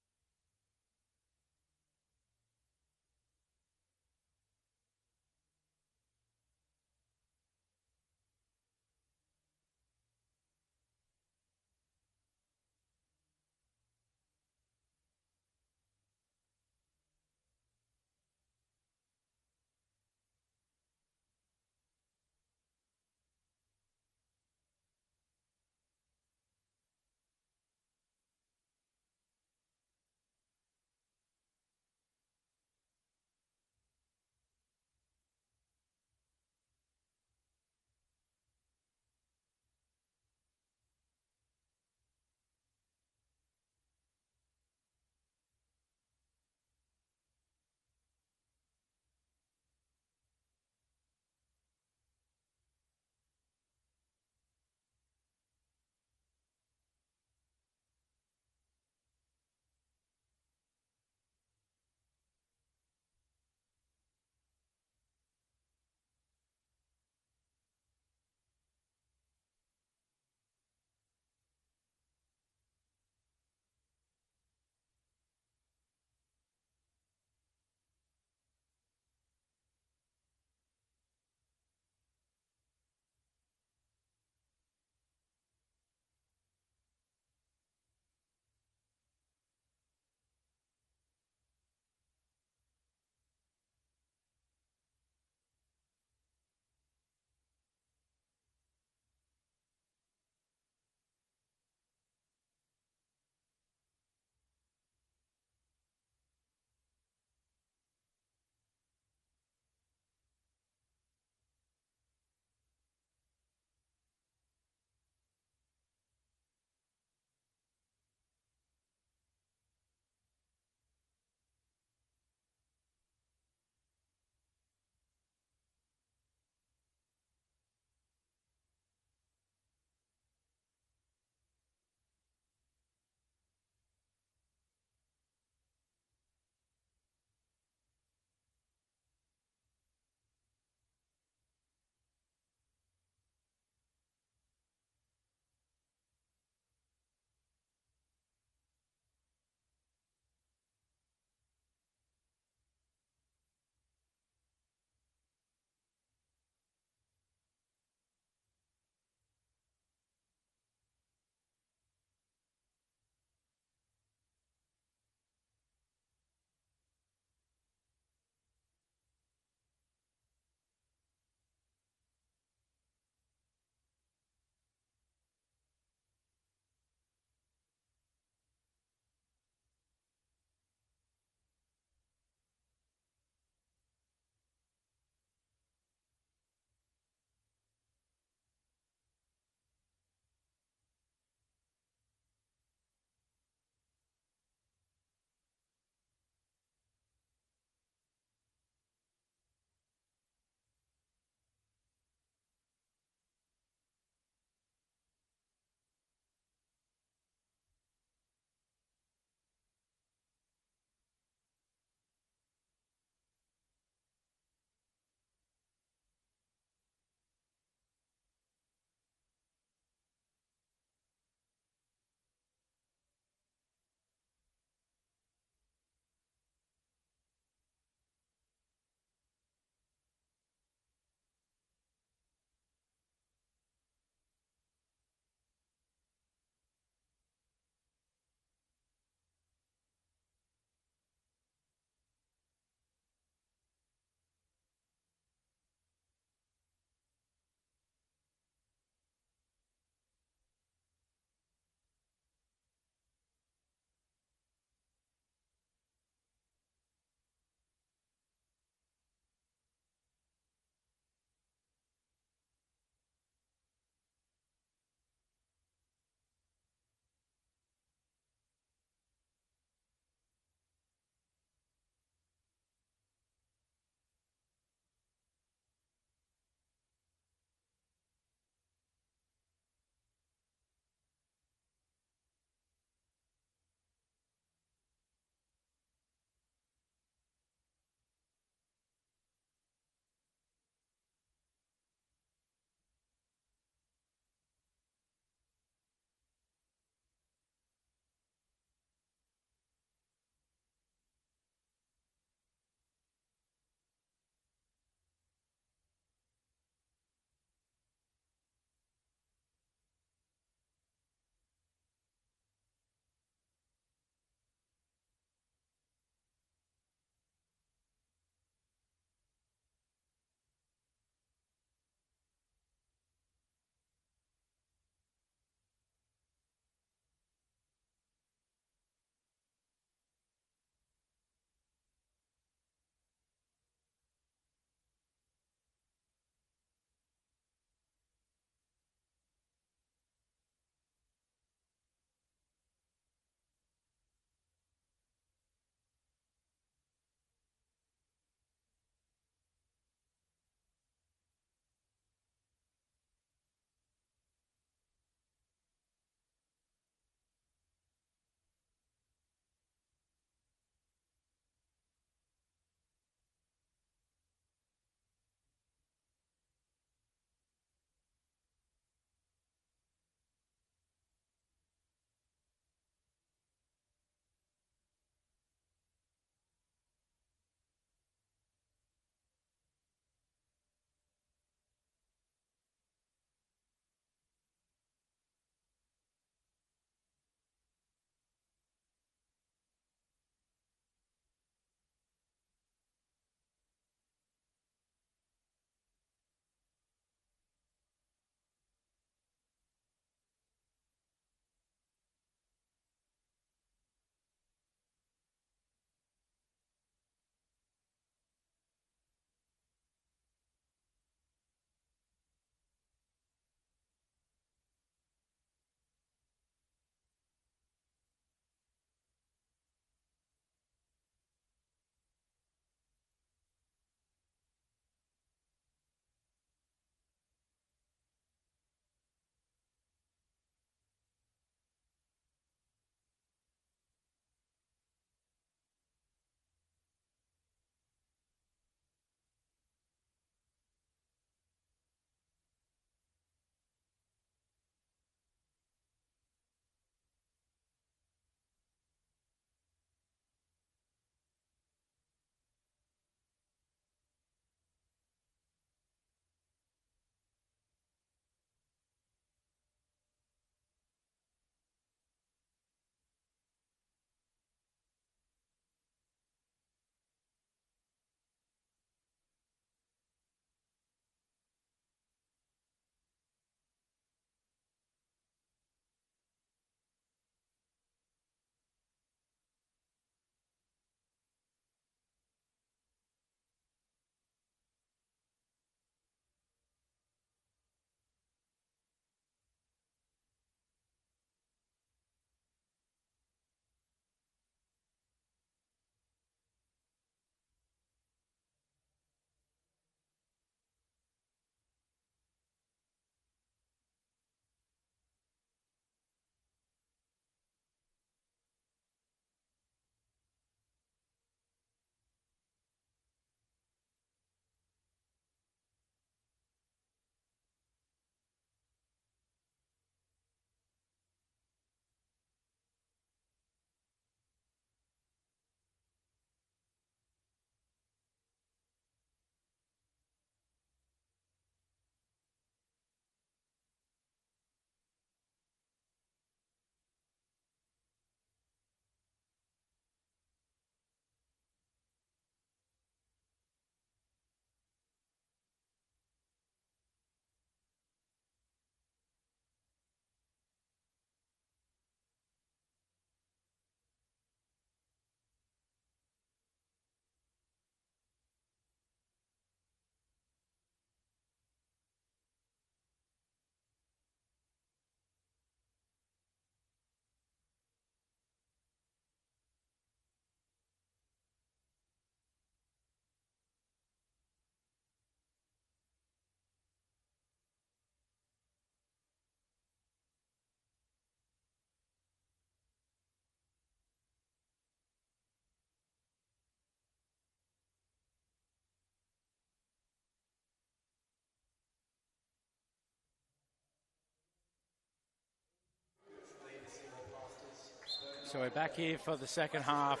So we're back here for the second half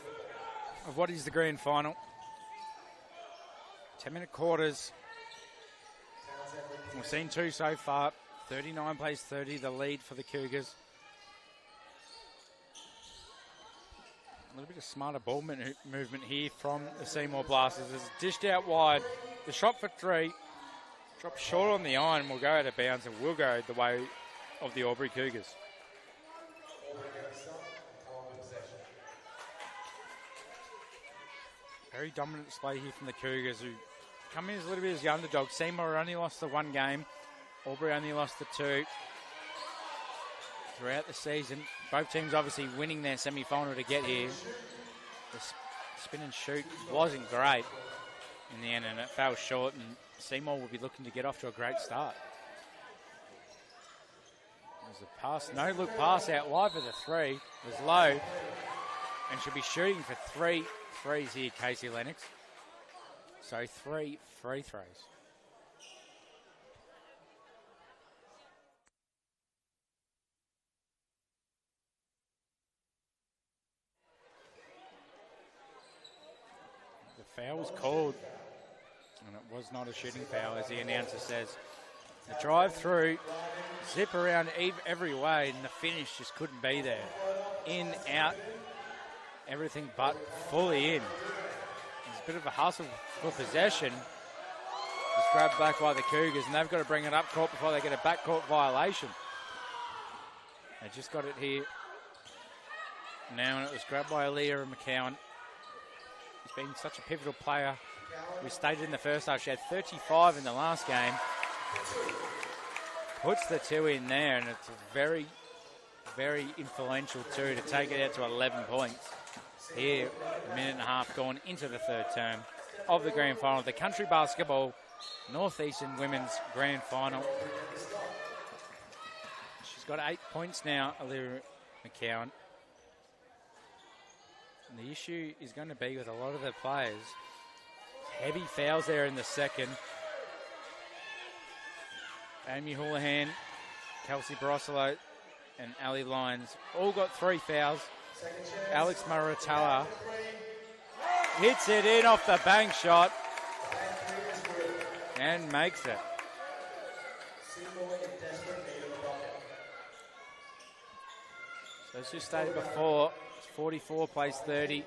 of what is the grand final. 10-minute quarters. We've seen two so far. 39 plays 30, the lead for the Cougars. A little bit of smarter ball movement here from the Seymour Blasters. It's dished out wide. The shot for three. Dropped short on the iron. Will go out of bounds and will go the way of the Albury Cougars. Very dominant display here from the Cougars, who come in as a little bit as the underdog. Seymour only lost the one game. Albury only lost the two. Throughout the season, both teams obviously winning their semi-final to get here. The spin and shoot wasn't great in the end, and it fell short, and Seymour will be looking to get off to a great start. There's a pass, no-look pass out wide for the three. It was low, and should be shooting for three threes here, Casey Lennox. So 3 free throws. The foul was called, and it was not a shooting foul, as the announcer says. The drive through, zip around every way, and the finish just couldn't be there. In, out, everything but fully in. There's a bit of a hustle for possession. It's grabbed back by the Cougars, and they've got to bring it up court before they get a backcourt violation. They just got it here now, and it was grabbed by Aaliyah and McCowan. He's been such a pivotal player. We stated in the first half she had 35 in the last game. Puts the two in there, and it's a very, very influential two to take it out to 11 points. Here, a minute and a half gone into the third term of the grand final. The Country Basketball Northeastern Women's Grand Final. She's got 8 points now, Aaliyah McCowan. And the issue is going to be with a lot of the players. Heavy fouls there in the second. Amy Houlihan, Kelsey Barosolo, and Ali Lyons all got 3 fouls. Alex Maratala hits it in off the bank shot and makes it. So as you stated before, 44 plays 30.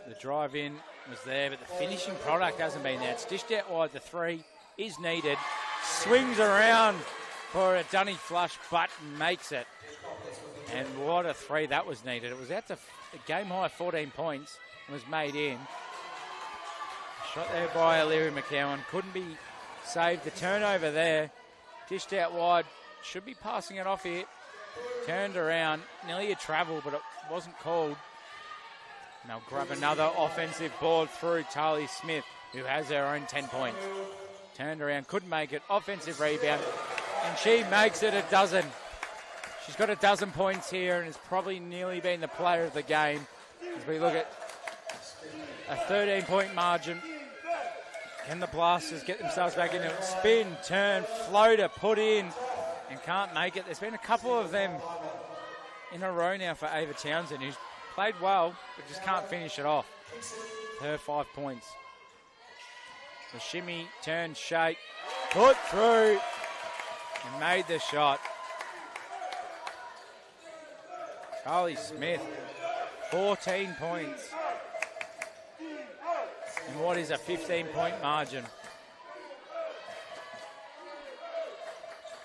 The drive in was there, but the finishing product hasn't been there. It's dished out wide. The three is needed. Swings around for a dunny flush, but makes it. And what a three that was needed. It was out to a game high 14 points and was made in. Shot there by Aaliyah McCowan. Couldn't be saved. The turnover there. Dished out wide. Should be passing it off here. Turned around. Nearly a travel, but it wasn't called. And they'll grab another offensive board through Tali Smith, who has her own 10 points. Turned around, couldn't make it. Offensive rebound, and she makes it a dozen. She's got a dozen points here, and has probably nearly been the player of the game. As we look at a 13-point margin. Can the Blasters get themselves back into it? Spin, turn, floater, put in, and can't make it. There's been a couple of them in a row now for Ava Townsend, who's played well, but just can't finish it off. Her 5 points. The shimmy, turn, shake, put through, and made the shot. Charlie Smith, 14 points. And what is a 15-point margin?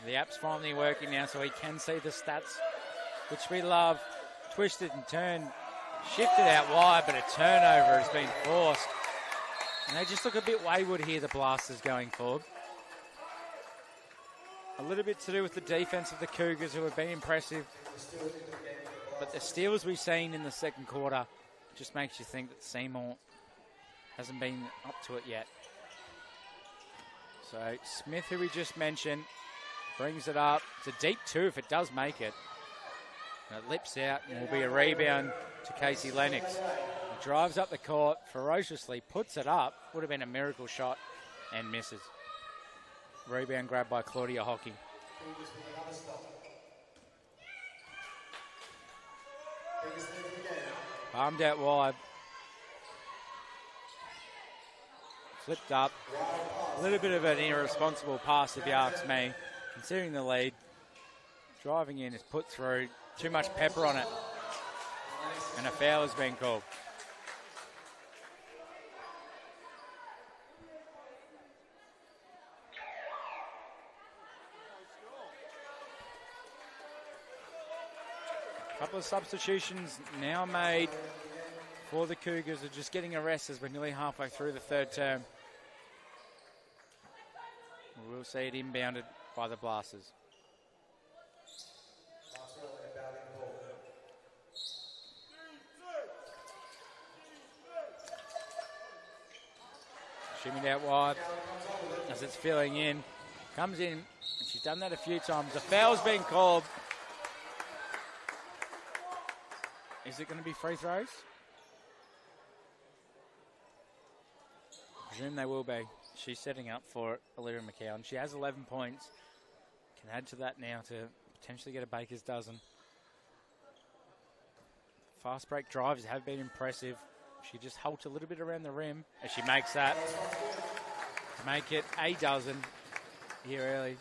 The app's finally working now, so we can see the stats, which we love. Twisted and turned, shifted out wide, but a turnover has been forced. And they just look a bit wayward here, the Blasters, going forward. A little bit to do with the defense of the Cougars, who have been impressive. But the steals we've seen in the second quarter just makes you think that Seymour hasn't been up to it yet. So Smith, who we just mentioned, brings it up. It's a deep two if it does make it. And it lips out and will be a rebound to Casey Lennox. He drives up the court ferociously, puts it up. Would have been a miracle shot and misses. Rebound grabbed by Claudia Hockey. Palmed out wide. Flipped up. A little bit of an irresponsible pass, if you ask me. Considering the lead. Driving in is put through. Too much pepper on it. And a foul has been called. A couple of substitutions now made for the Cougars. Are just getting a rest as we're nearly halfway through the third term. We'll see it inbounded by the Blasters. Shimmied out wide as it's filling in. Comes in, and she's done that a few times. The foul's been called. Is it going to be free throws? I presume they will be. She's setting up for it, Olivia McCowan. She has 11 points. Can add to that now to potentially get a baker's dozen. Fast break drives have been impressive. She just halts a little bit around the rim as she makes that to make it a dozen here early.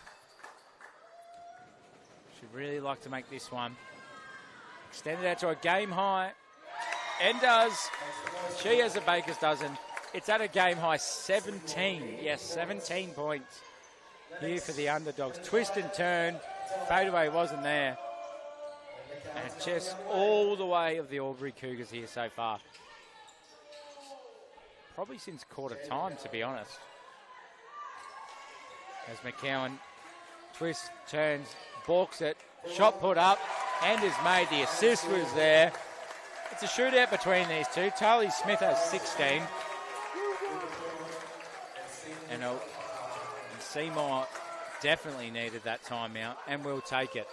She'd really like to make this one. Extend it out to a game high. And does. She has a baker's dozen. It's at a game high 17. Yes, 17 points here for the underdogs. Twist and turn. Fadeaway wasn't there. And just all the way of the Albury Cougars here so far. Probably since quarter time, to be honest. As McCowan twists, turns, balks it. Shot put up and is made. The assist was there. It's a shootout between these two. Tali Smith has 16. And Seymour definitely needed that timeout and will take it.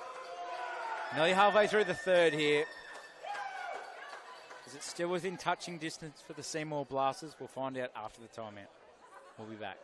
Nearly halfway through the third here. Is it still within touching distance for the Seymour Blasters? We'll find out after the timeout. We'll be back.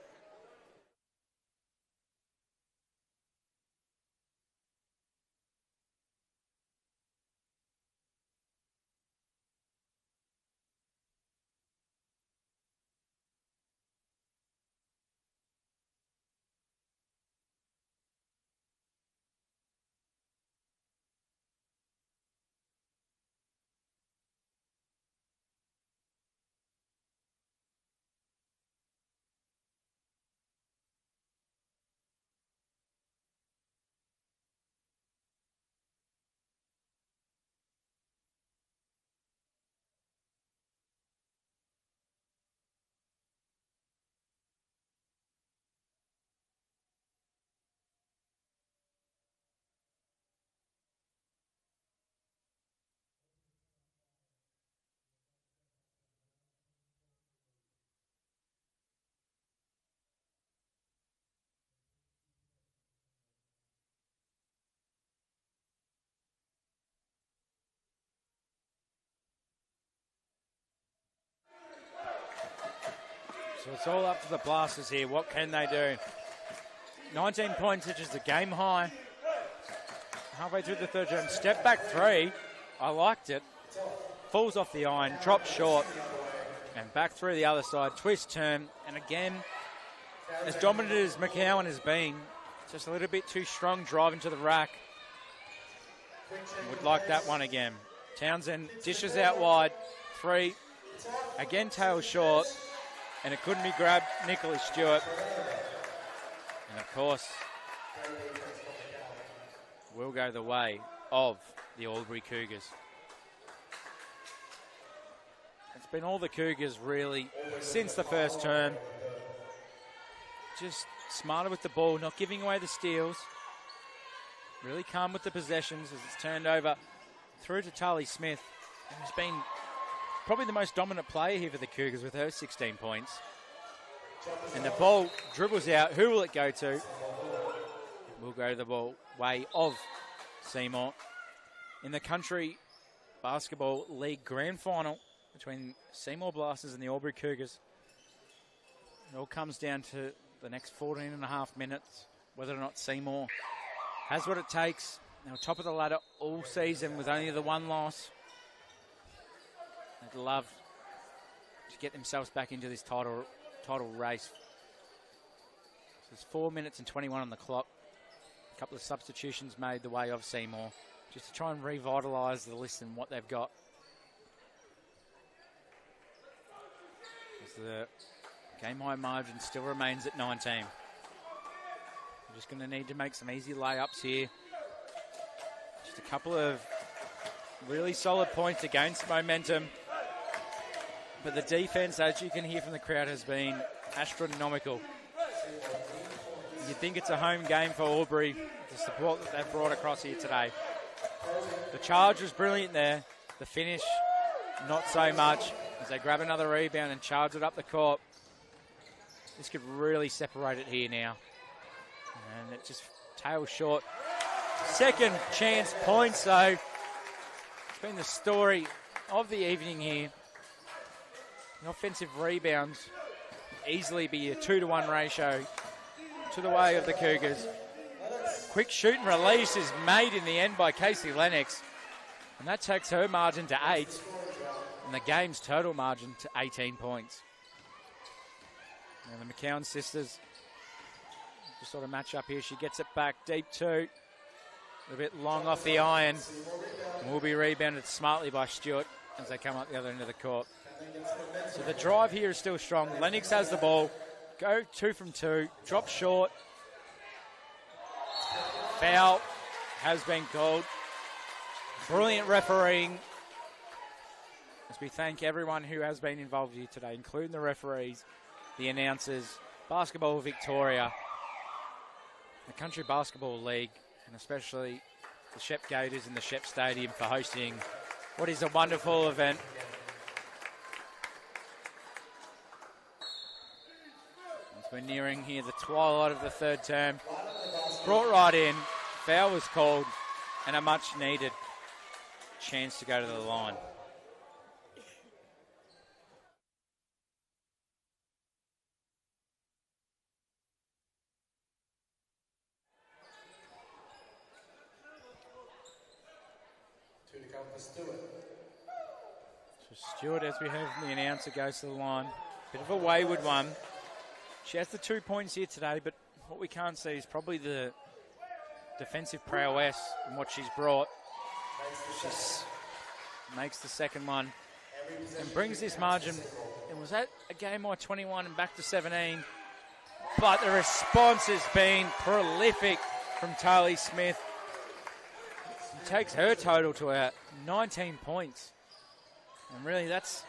So it's all up to the Blasters here. What can they do? 19 points, which is the game high. Halfway through the third term. Step back three. I liked it. Falls off the iron, drops short, and back through the other side. Twist, turn, and again, as dominant as McCowan has been, just a little bit too strong driving to the rack. Would like that one again. Townsend dishes out wide. Three. Again, tail short. And it couldn't be grabbed. Nicholas Stewart. And of course, will go the way of the Albury Cougars. It's been all the Cougars really since the first term. Just smarter with the ball, not giving away the steals. Really calm with the possessions as it's turned over through to Tali Smith. And has been probably the most dominant player here for the Cougars with her 16 points. And the ball dribbles out. Who will it go to? It will go to the ball way of Seymour. In the Country Basketball League Grand Final between Seymour Blasters and the Albury Cougars. It all comes down to the next 14 and a half minutes, whether or not Seymour has what it takes. They were top of the ladder all season with only the one loss. They'd love to get themselves back into this title race. So there's 4 minutes and 21 on the clock. A couple of substitutions made the way of Seymour, just to try and revitalise the list and what they've got. As the game high margin still remains at 19. We're just going to need to make some easy layups here. Just a couple of really solid points to gain some momentum. But the defense, as you can hear from the crowd, has been astronomical. You'd think it's a home game for Albury, the support that they've brought across here today. The charge was brilliant there. The finish, not so much, as they grab another rebound and charge it up the court. This could really separate it here now. And it just tails short. Second chance points, though. It's been the story of the evening here. An offensive rebound easily be a 2-to-1 ratio to the way of the Cougars. Quick shoot and release is made in the end by Casey Lennox. And that takes her margin to 8. And the game's total margin to 18 points. Now the McCowan sisters just sort of match up here. She gets it back deep two. A bit long off the iron. And will be rebounded smartly by Stewart as they come up the other end of the court. So the drive here is still strong. Lennox has the ball. Go 2 from 2. Drop short. Foul has been called. Brilliant refereeing. As we thank everyone who has been involved here today, including the referees, the announcers, Basketball Victoria, the Country Basketball League, and especially the Shep Gators and the Shep Stadium for hosting what is a wonderful event. As we're nearing here the twilight of the third term, brought right in, foul was called, and a much needed chance to go to the line. So Stewart, as we have the announcer, goes to the line. Bit of a wayward one. She has the 2 points here today, but what we can't see is probably the defensive prowess and what she's brought. She makes the second one and brings this margin. It was at a game by 21 and back to 17. But the response has been prolific from Taylor Smith. It takes her total to 19 points. And really that's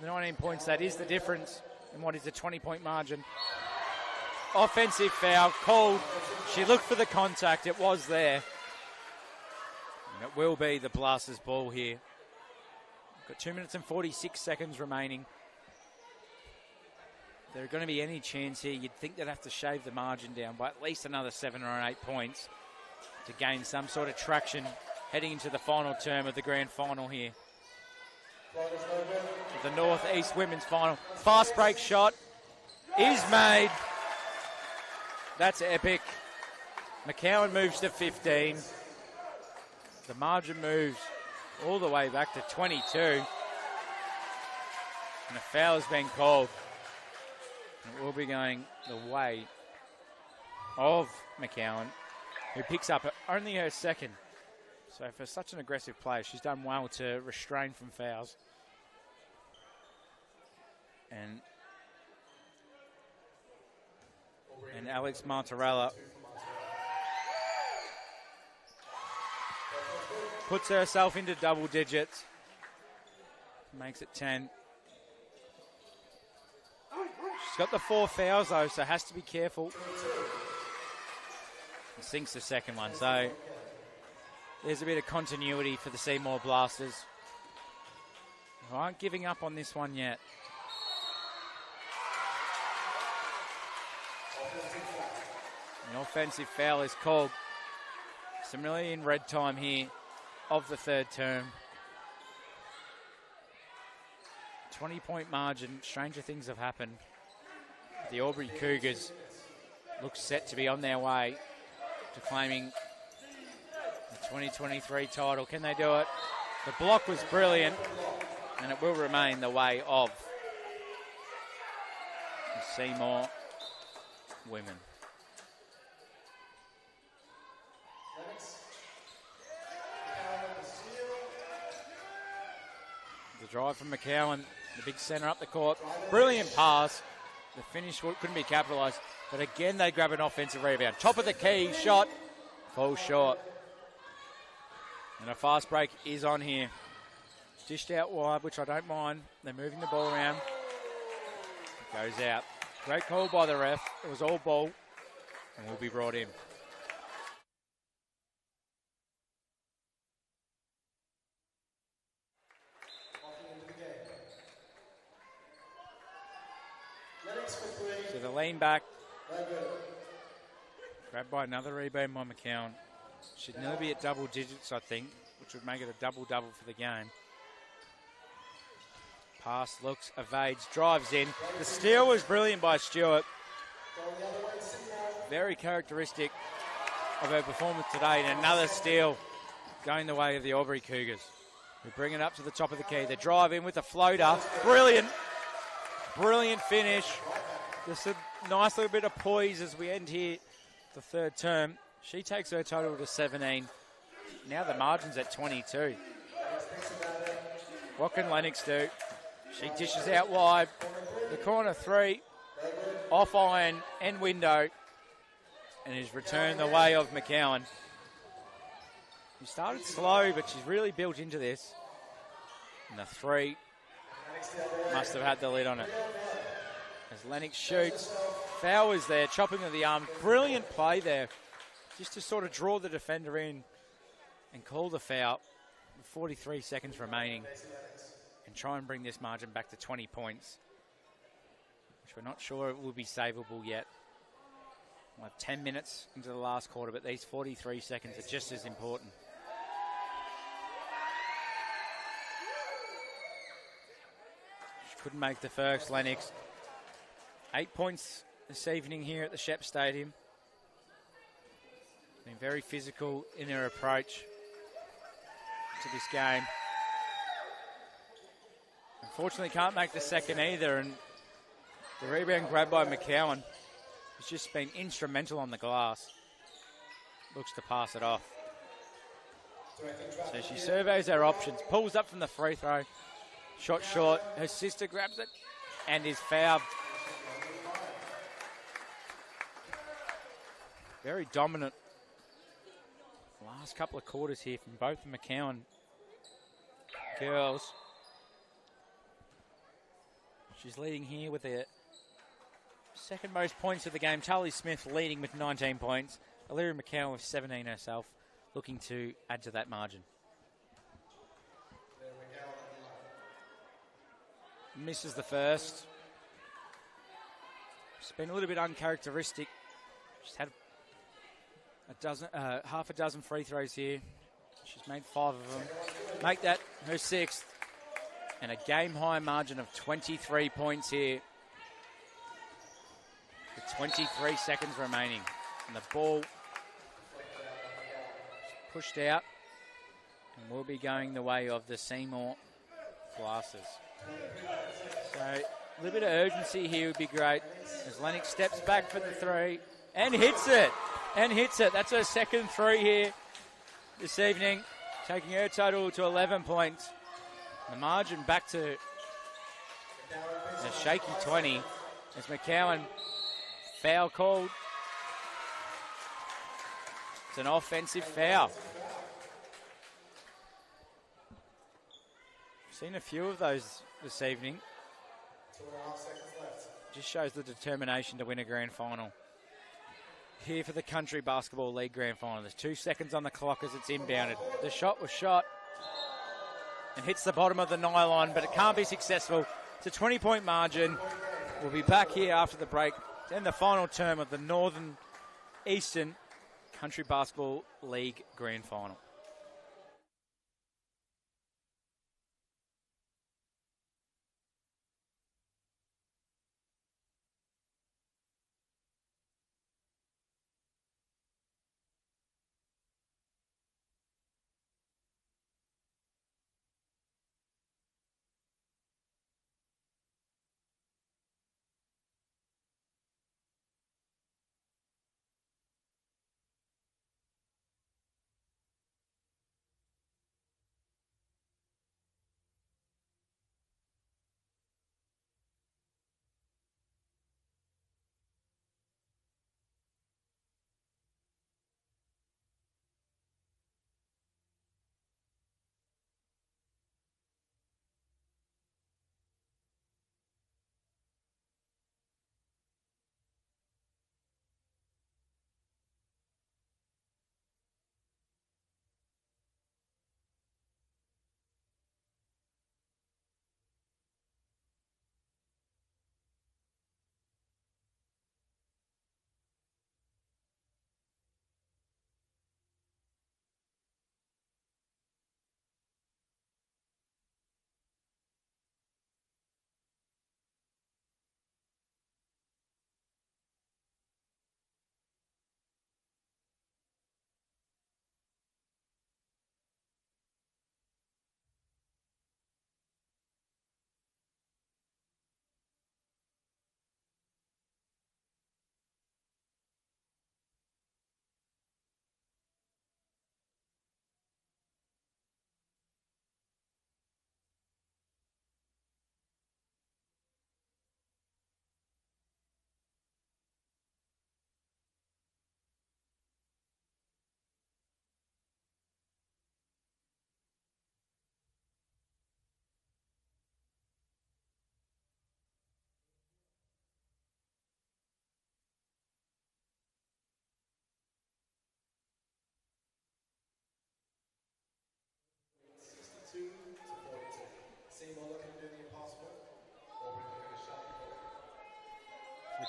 the 19 points. That is the difference in what is a 20-point margin. Offensive foul called. She looked for the contact. It was there. And it will be the Blasters' ball here. Got 2 minutes and 46 seconds remaining. If there are going to be any chance here, you'd think they'd have to shave the margin down by at least another 7 or 8 points to gain some sort of traction heading into the final term of the grand final here. The North East Women's Final. Fast break shot is made. That's epic. McCowan moves to 15. The margin moves all the way back to 22. And a foul has been called. And it will be going the way of McCowan, who picks up only her second. So for such an aggressive player, she's done well to restrain from fouls. And Alex Martorella puts herself into double digits. Makes it 10. She's got the 4 fouls though, so has to be careful. And sinks the second one. So there's a bit of continuity for the Seymour Blasters, who aren't giving up on this one yet. An offensive foul is called. Similarly in red time here of the third term. 20-point margin. Stranger things have happened. The Albury Cougars look set to be on their way to claiming the 2023 title. Can they do it? The block was brilliant. and it will remain the way of the Seymour women. The drive from McCowan, the big centre up the court. Brilliant pass. The finish couldn't be capitalised. But again, they grab an offensive rebound. Top of the key, shot, falls short. And a fast break is on here. Dished out wide, which I don't mind. They're moving the ball around. It goes out. Great call by the ref. It was all ball and will be brought in. So the lean back. Grabbed by another rebound by McCowan. Should nearly be at double digits, I think, which would make it a double-double for the game. Pass, looks, evades, drives in. The steal was brilliant by Stewart. Very characteristic of her performance today. And another steal going the way of the Albury Cougars. We bring it up to the top of the key. They drive in with a floater. Brilliant. Brilliant finish. Just a nice little bit of poise as we end here the third term. She takes her total to 17. Now the margin's at 22. What can Lennox do? She dishes out wide. The corner three. Off iron and window. And is returned the way of McCowan. She started slow, but she's really built into this. And the three must have had the lid on it. As Lennox shoots, foul is there, chopping of the arm. Brilliant play there, just to sort of draw the defender in and call the foul. 43 seconds remaining, and try and bring this margin back to 20 points, which we're not sure it will be savable yet. We'll have 10 minutes into the last quarter, but these 43 seconds are just as important. She couldn't make the first, Lennox. 8 points this evening here at the Shep Stadium. Been very physical in her approach to this game. Unfortunately, can't make the second either, and the rebound grabbed by McCowan has just been instrumental on the glass. Looks to pass it off. So she surveys her options, pulls up from the free throw, shot short. Her sister grabs it and is fouled. Very dominant last couple of quarters here from both the McCowan girls. She's leading here with the second most points of the game. Charlie Smith leading with 19 points. Albury McCowan with 17 herself, looking to add to that margin. Misses the first. It's been a little bit uncharacteristic. She's had half a dozen free throws here. She's made 5 of them. Make that her 6th. And a game-high margin of 23 points here. With 23 seconds remaining. And the ball pushed out. And will be going the way of the Seymour Blasters. So a little bit of urgency here would be great. As Lennox steps back for the 3. And hits it. And hits it. That's her second 3 here this evening, taking her total to 11 points. The margin back to a shaky 20 as McCowan foul called. It's an offensive foul. Seen a few of those this evening. 2.5 seconds left. Just shows the determination to win a grand final. Here for the Country Basketball League Grand Final. There's 2 seconds on the clock as it's inbounded. The shot was shot and hits the bottom of the nylon, but it can't be successful. It's a 20-point margin. We'll be back here after the break. Then the final term of the Northern Eastern Country Basketball League Grand Final.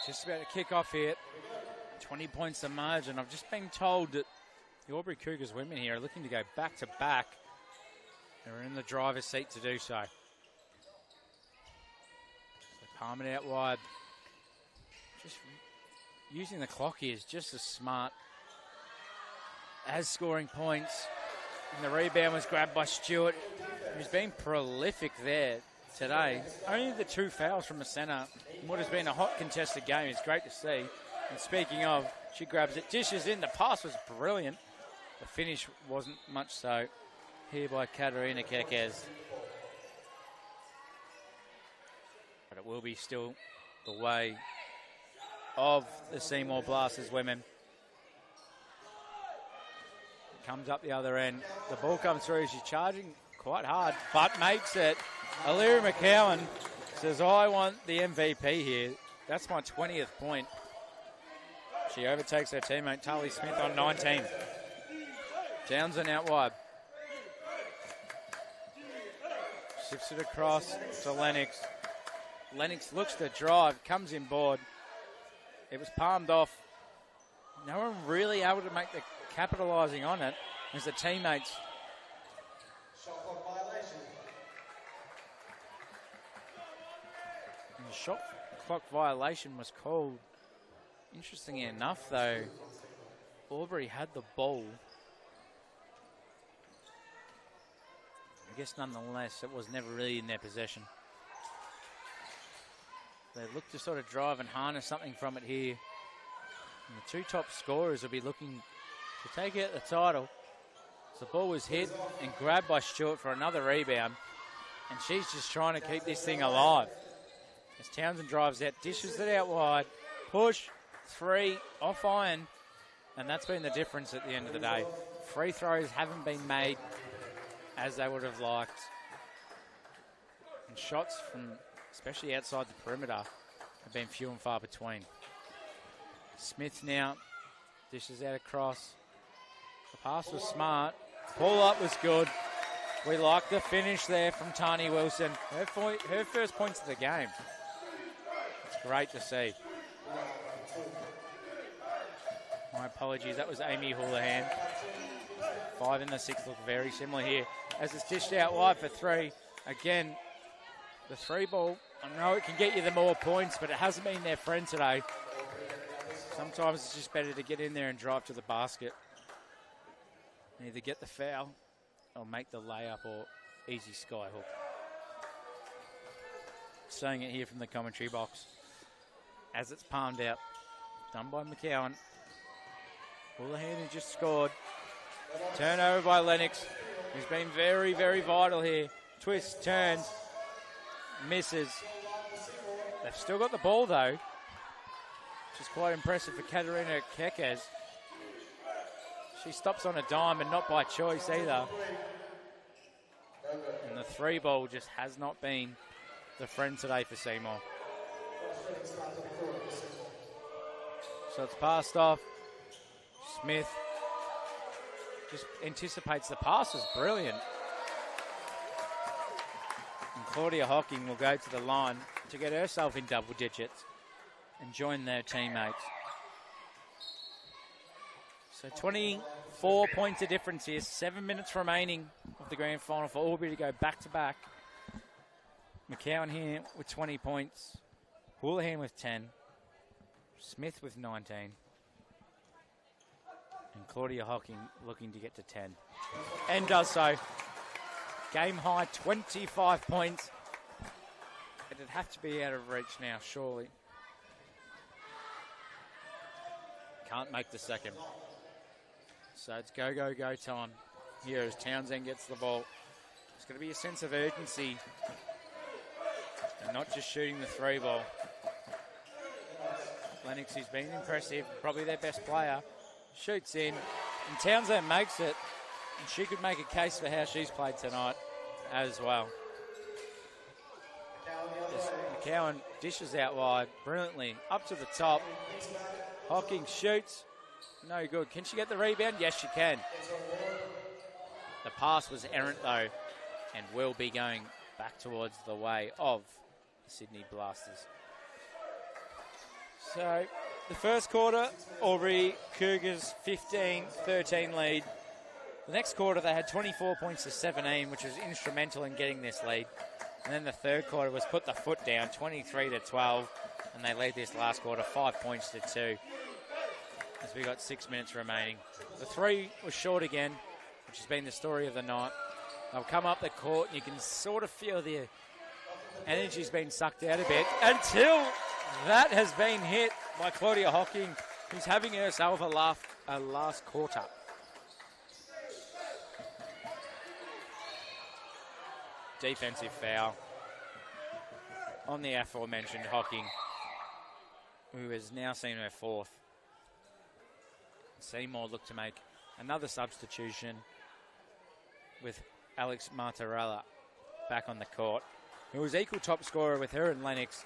Just about to kick off here. 20 points to margin. I've just been told that the Albury Cougars women here are looking to go back-to-back. They're in the driver's seat to do so. So palm it out wide. Just using the clock here is just as smart as scoring points. And the rebound was grabbed by Stewart, who's been prolific there today. Only the 2 fouls from the centre. What has been a hot contested game. It's great to see. And speaking of, she grabs it, dishes in. The pass was brilliant. The finish wasn't much so. Here by Katarina Kekes. But it will be still the way of the Seymour Blasters women. Comes up the other end. The ball comes through. She's charging quite hard, but makes it. Albury McCowan says, I want the MVP here. That's my 20th point. She overtakes her teammate, Tali Smith, on 19. Townsend out wide. Shifts it across to Lennox. Lennox looks to drive, comes in board. It was palmed off. No one really able to make the capitalising on it as the teammates. Shot clock violation. And the shot clock violation was called. Interestingly enough, though, Albury had the ball. I guess nonetheless, it was never really in their possession. They look to sort of drive and harness something from it here. And the 2 top scorers will be looking to take out the title. So the ball was hit and grabbed by Stewart for another rebound. And she's just trying to keep this thing alive. As Townsend drives out, dishes it out wide. Push, 3, off iron. And that's been the difference at the end of the day. Free throws haven't been made as they would have liked. And shots from, especially outside the perimeter, have been few and far between. Smith now dishes out across. The pass was smart. Pull up was good. We like the finish there from Tani Wilson. Her first points of the game. It's great to see. My apologies, that was Amy Houlihan. 5 and the 6 look very similar here. As it's dished out wide for 3. Again, the 3 ball, I know it can get you the more points, but it hasn't been their friend today. Sometimes it's just better to get in there and drive to the basket. Either get the foul or make the layup or easy sky hook. Saying it here from the commentary box. As it's palmed out. Done by McCowan. Houlihan who just scored. Turnover by Lennox, who's been very, very vital here. Twist, turns, misses. They've still got the ball though, which is quite impressive for Katarina Kekes. She stops on a dime and not by choice either. And the 3 ball just has not been the friend today for Seymour. So it's passed off. Smith just anticipates the pass was brilliant. And Claudia Hocking will go to the line to get herself in double digits and join their teammates. So 24 points of difference here, 7 minutes remaining of the grand final for Albury to go back-to-back. McCowan here with 20 points, Houlihan with 10, Smith with 19, and Claudia Hocking looking to get to 10. And does so. Game high, 25 points. It'd have to be out of reach now, surely. Can't make the second. So it's go, go, go time. Here as Townsend gets the ball. There's going to be a sense of urgency. And not just shooting the 3 ball. Lennox, who's been impressive, probably their best player, shoots in. And Townsend makes it. And she could make a case for how she's played tonight as well. As McCowan dishes out wide brilliantly. Up to the top. Hocking shoots. No good. Can she get the rebound? Yes, she can. The pass was errant, though, and will be going back towards the way of the Sydney Blasters. So the first quarter, Albury Cougars 15-13 lead. The next quarter they had 24 points to 17, which was instrumental in getting this lead. And then the third quarter was put the foot down, 23-12, and they lead this last quarter 5 points to 2. As we got 6 minutes remaining. The three was short again, which has been the story of the night. They'll come up the court and you can sort of feel the energy's been sucked out a bit until that has been hit by Claudia Hocking, who's having herself a last quarter. Defensive foul on the aforementioned Hocking, who has now seen her fourth. Seymour looked to make another substitution with Alex Martorella back on the court, who was equal top scorer with her and Lennox,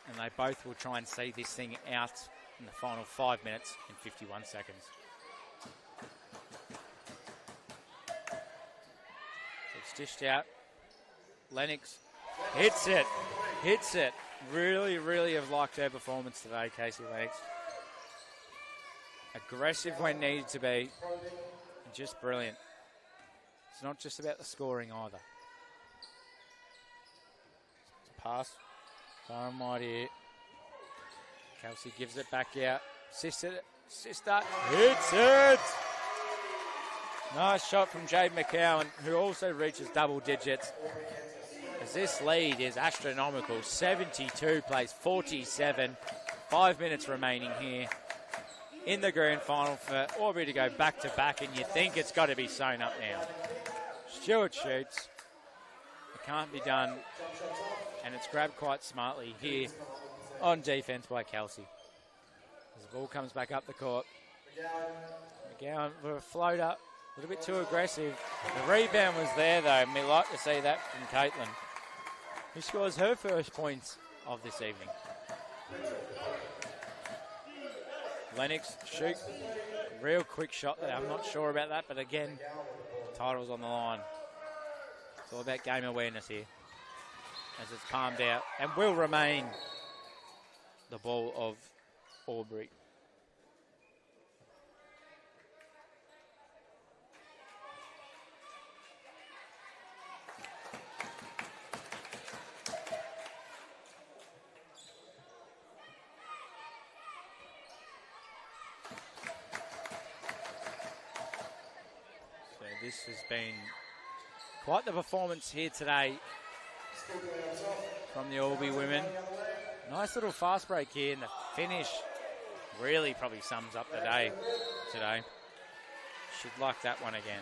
and they both will try and see this thing out in the final 5 minutes and 51 seconds. So it's dished out. Lennox hits it. Really have liked her performance today, Casey Lennox. Aggressive when needed to be, and just brilliant. It's not just about the scoring either. Pass, time right here. Kelsey gives it back out. Sister hits it! Nice shot from Jade McCowan, who also reaches double digits. As this lead is astronomical, 72 plays 47. 5 minutes remaining here in the grand final for Albury to go back to back, and you think it's got to be sewn up now. Stewart shoots. It can't be done, and it's grabbed quite smartly here on defense by Kelsey. As the ball comes back up the court. McGowan for a floater, a little bit too aggressive. The rebound was there though, and we like to see that from Caitlin, who scores her first points of this evening. Lennox shoot, real quick shot there. I'm not sure about that, but again, the title's on the line. It's all about game awareness here, as it's palmed out and will remain the ball of Albury. This has been quite the performance here today from the Albury women. Nice little fast break here, and the finish really probably sums up the day today. Should like that one again.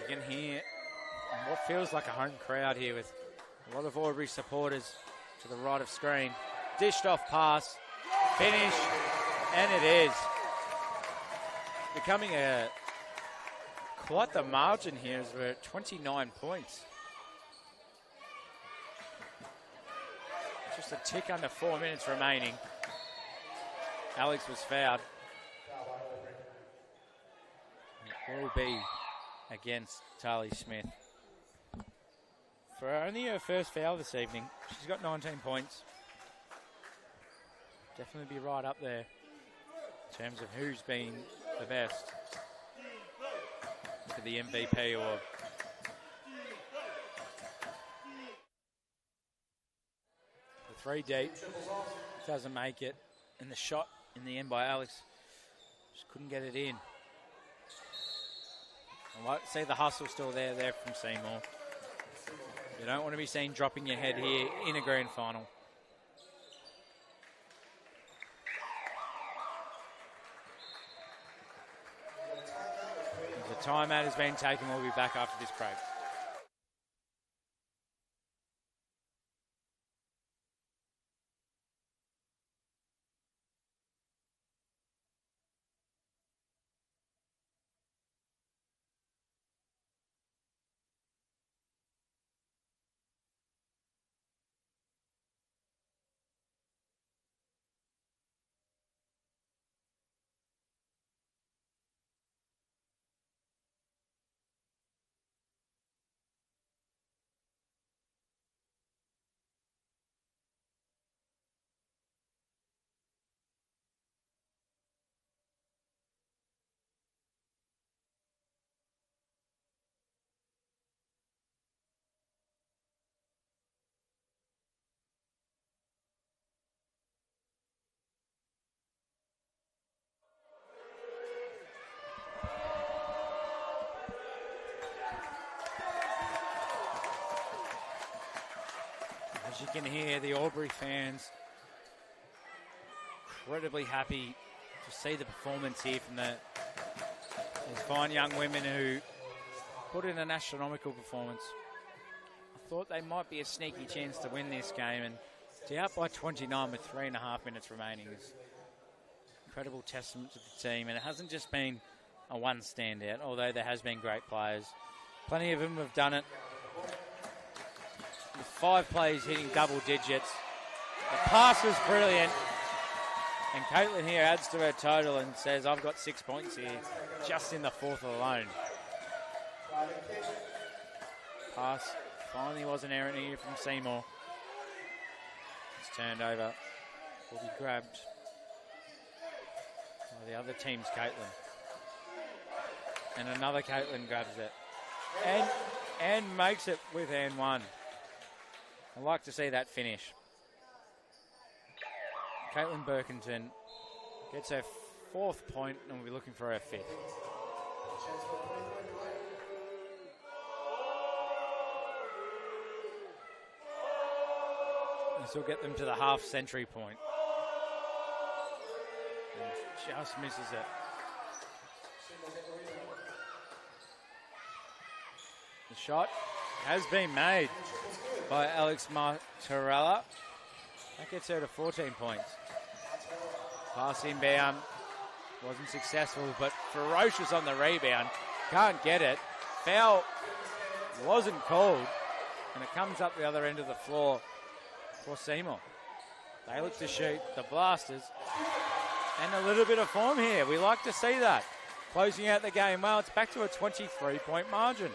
You can hear what feels like a home crowd here with a lot of Albury supporters to the right of screen. Dished off pass, finish, and it is. Becoming quite the margin here as we're at 29 points. Just a tick under 4 minutes remaining. Alex was fouled. It will be against Tali Smith. For only her first foul this evening, she's got 19 points. Definitely be right up there in terms of who's been the best for the MVP award. The three deep doesn't make it, and the shot in the end by Alex just couldn't get it in. I like to see the hustle still there from Seymour. You don't want to be seen dropping your head here in a grand final. The timeout has been taken. We'll be back after this break. As you can hear, the Albury fans incredibly happy to see the performance here from these fine young women who put in an astronomical performance. I thought they might be a sneaky chance to win this game, and to out by 29 with 3.5 minutes remaining is incredible testament to the team. And it hasn't just been a one standout, although there has been great players. Plenty of them have done it. With 5 players hitting double digits. The pass was brilliant. And Caitlin here adds to her total and says, I've got 6 points here, just in the fourth alone. Pass finally was an error here from Seymour. It's turned over. Will be grabbed by the other team's Caitlin. And another Caitlin grabs it. And makes it with hand one. I'd like to see that finish. Caitlin Birkington gets her 4th point and we'll be looking for her 5th. This will get them to the half-century point. And just misses it. The shot has been made by Alex Martorella. That gets her to 14 points. Pass inbound. Wasn't successful, but ferocious on the rebound. Can't get it. Foul wasn't called. And it comes up the other end of the floor for Seymour. They look to shoot the Blasters. And a little bit of form here. We like to see that. Closing out the game well. It's back to a 23-point margin.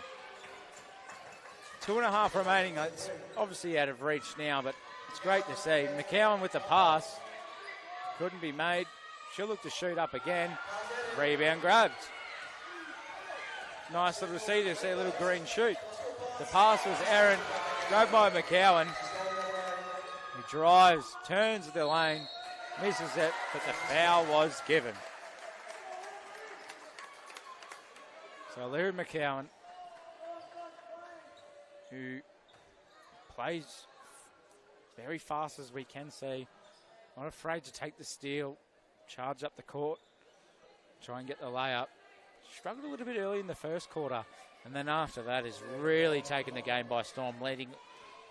2.5 remaining. It's obviously out of reach now, but it's great to see. McCowan with the pass. Couldn't be made. She'll look to shoot up again. Rebound grabbed. Nice little see to see a little green shoot. The pass was errant. Grabbed by McCowan. He drives, turns the lane, misses it, but the foul was given. So Larry McCowan, who plays very fast as we can see, not afraid to take the steal, charge up the court, try and get the layup. Struggled a little bit early in the first quarter, and then after that has really taken the game by storm, leading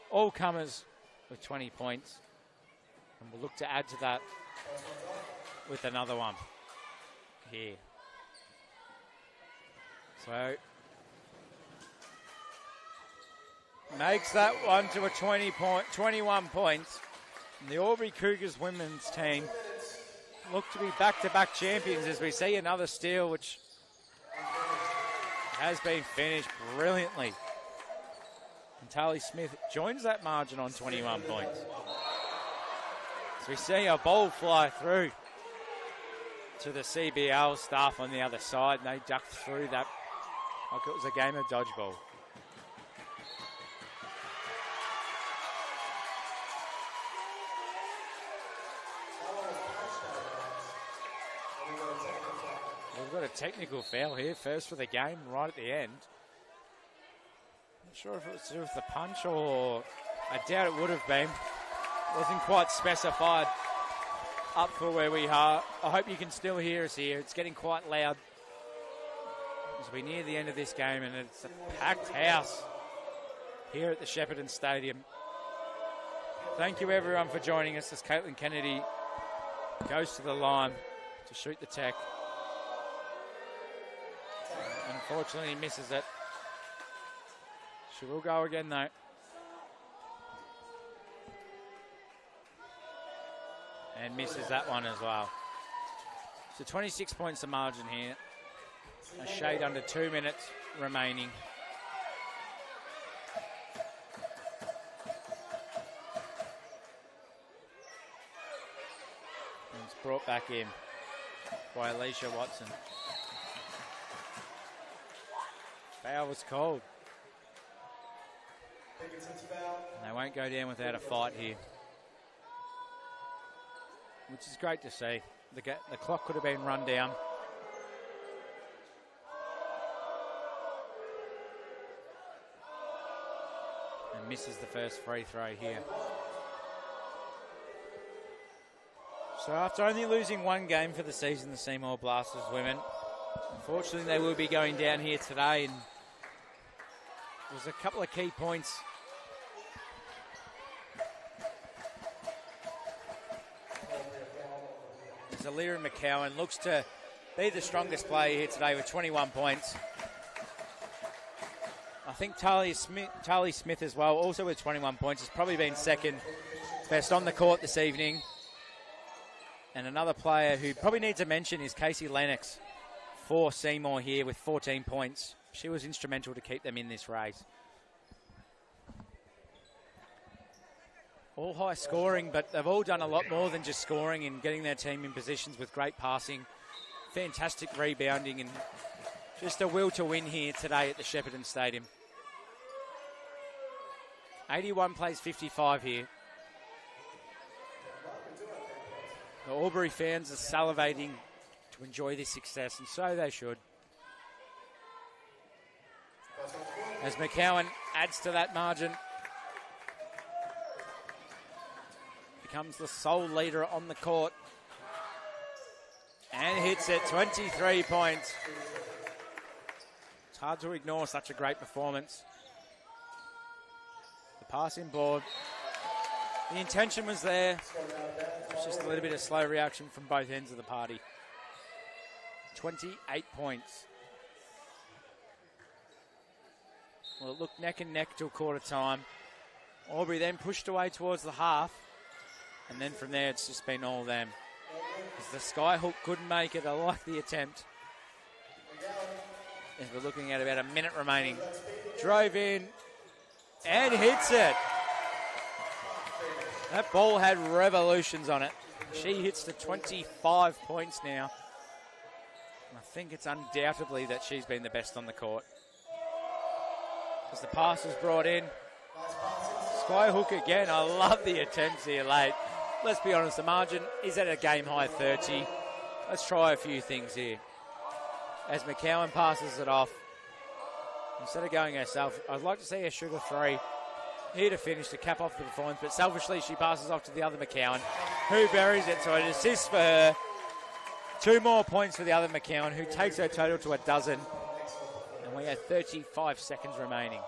all comers with 20 points. And we'll look to add to that with another one here. So makes that one to a 21 points. And the Albury Cougars women's team look to be back-to-back champions as we see another steal, which has been finished brilliantly. And Tali Smith joins that margin on 21 points. So we see a ball fly through to the CBL staff on the other side, and they ducked through that like it was a game of dodgeball. We've got a technical foul here, first for the game, right at the end. Not sure if it was to do with the punch or I doubt it would have been. Wasn't quite specified up for where we are. I hope you can still hear us here. It's getting quite loud as we near the end of this game, and it's a packed house here at the Shepparton Stadium. Thank you everyone for joining us as Caitlin Kennedy goes to the line to shoot the tech. Unfortunately, he misses it. She will go again, though. And misses that one as well. So 26 points of margin here. A shade under 2 minutes remaining. And it's brought back in by Alicia Watson. Foul was called. And they won't go down without a fight here, which is great to see. The clock could have been run down. And misses the first free throw here. So after only losing one game for the season, the Seymour Blasters women, unfortunately they will be going down here today, and there's a couple of key points. As Alira McCowan looks to be the strongest player here today with 21 points. I think Tali Smith as well, also with 21 points, has probably been second best on the court this evening. And another player who probably needs a mention is Casey Lennox for Seymour here with 14 points. She was instrumental to keep them in this race. All high scoring, but they've all done a lot more than just scoring and getting their team in positions with great passing, fantastic rebounding, and just a will to win here today at the Shepparton Stadium. 81 plays 55 here. The Albury fans are salivating to enjoy this success, and so they should. As McCowan adds to that margin, becomes the sole leader on the court, and hits it, 23 points. It's hard to ignore such a great performance. The passing board, the intention was there. It's just a little bit of slow reaction from both ends of the party. 28 points. Well, it looked neck and neck till quarter time. Albury then pushed away towards the half, and then from there it's just been all them. As the skyhook couldn't make it, I like the attempt. As we're looking at about a minute remaining. Drove in and hits it. That ball had revolutions on it. She hits to 25 points now. I think it's undoubtedly that she's been the best on the court. As the pass is brought in. Skyhook again. I love the attempts here late. Let's be honest, the margin is at a game high 30. Let's try a few things here. As McCowan passes it off, instead of going herself, I'd like to see her shoot a three. Here to finish, to cap off the performance, but selfishly she passes off to the other McCowan, who buries it, so an assist for her. 2 more points for the other McCowan, who takes her total to 12. And we have 35 seconds remaining.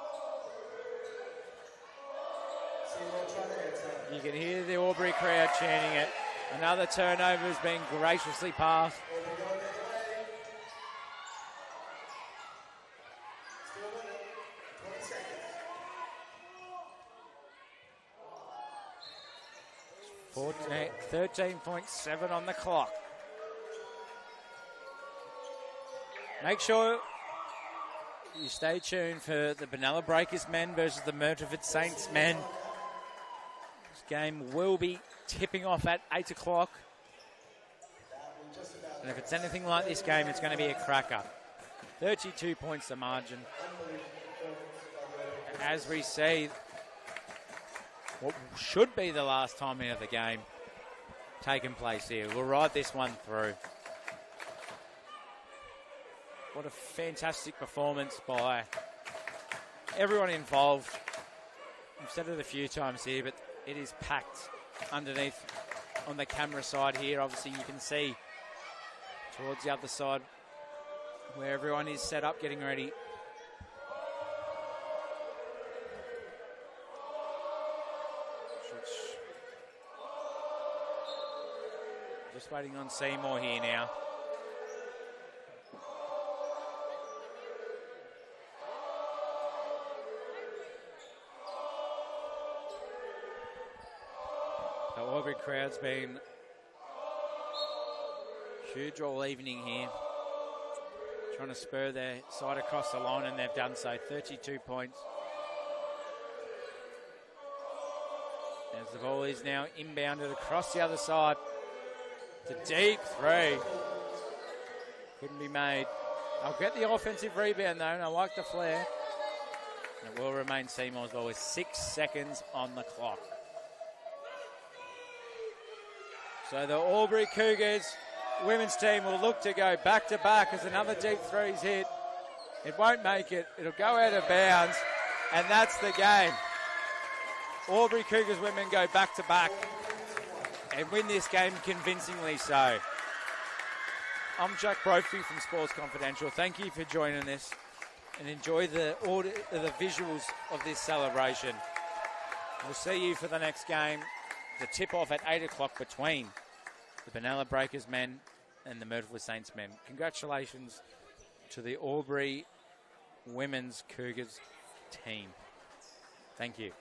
You can hear the Albury crowd chanting it. Another turnover has been graciously passed. It's 13.7 on the clock. Make sure you stay tuned for the Benalla Breakers men versus the Murtaford Saints men. This game will be tipping off at 8 o'clock. And if it's anything like this game, it's going to be a cracker. 32 points the margin. As we see, what should be the last time out of the game taking place here. We'll ride this one through. What a fantastic performance by everyone involved. I've said it a few times here, but it is packed underneath on the camera side here. Obviously, you can see towards the other side where everyone is set up getting ready. Just waiting on Seymour here now. The Albury crowd's been huge all evening here, trying to spur their side across the line, and they've done so. 32 points. As the ball is now inbounded across the other side. It's a deep three. Couldn't be made. I'll get the offensive rebound though, and I like the flare. And it will remain Seymour's ball with 6 seconds on the clock. So the Albury Cougars women's team will look to go back to back as another deep three's hit. It won't make it. It'll go out of bounds, and that's the game. Albury Cougars women go back to back. and win this game convincingly so. I'm Jack Brophy from Sports Confidential. Thank you for joining us, and enjoy the visuals of this celebration. We'll see you for the next game, the tip-off at 8 o'clock between the Benalla Breakers men and the Myrtleford Saints men. Congratulations to the Albury Women's Cougars team. Thank you.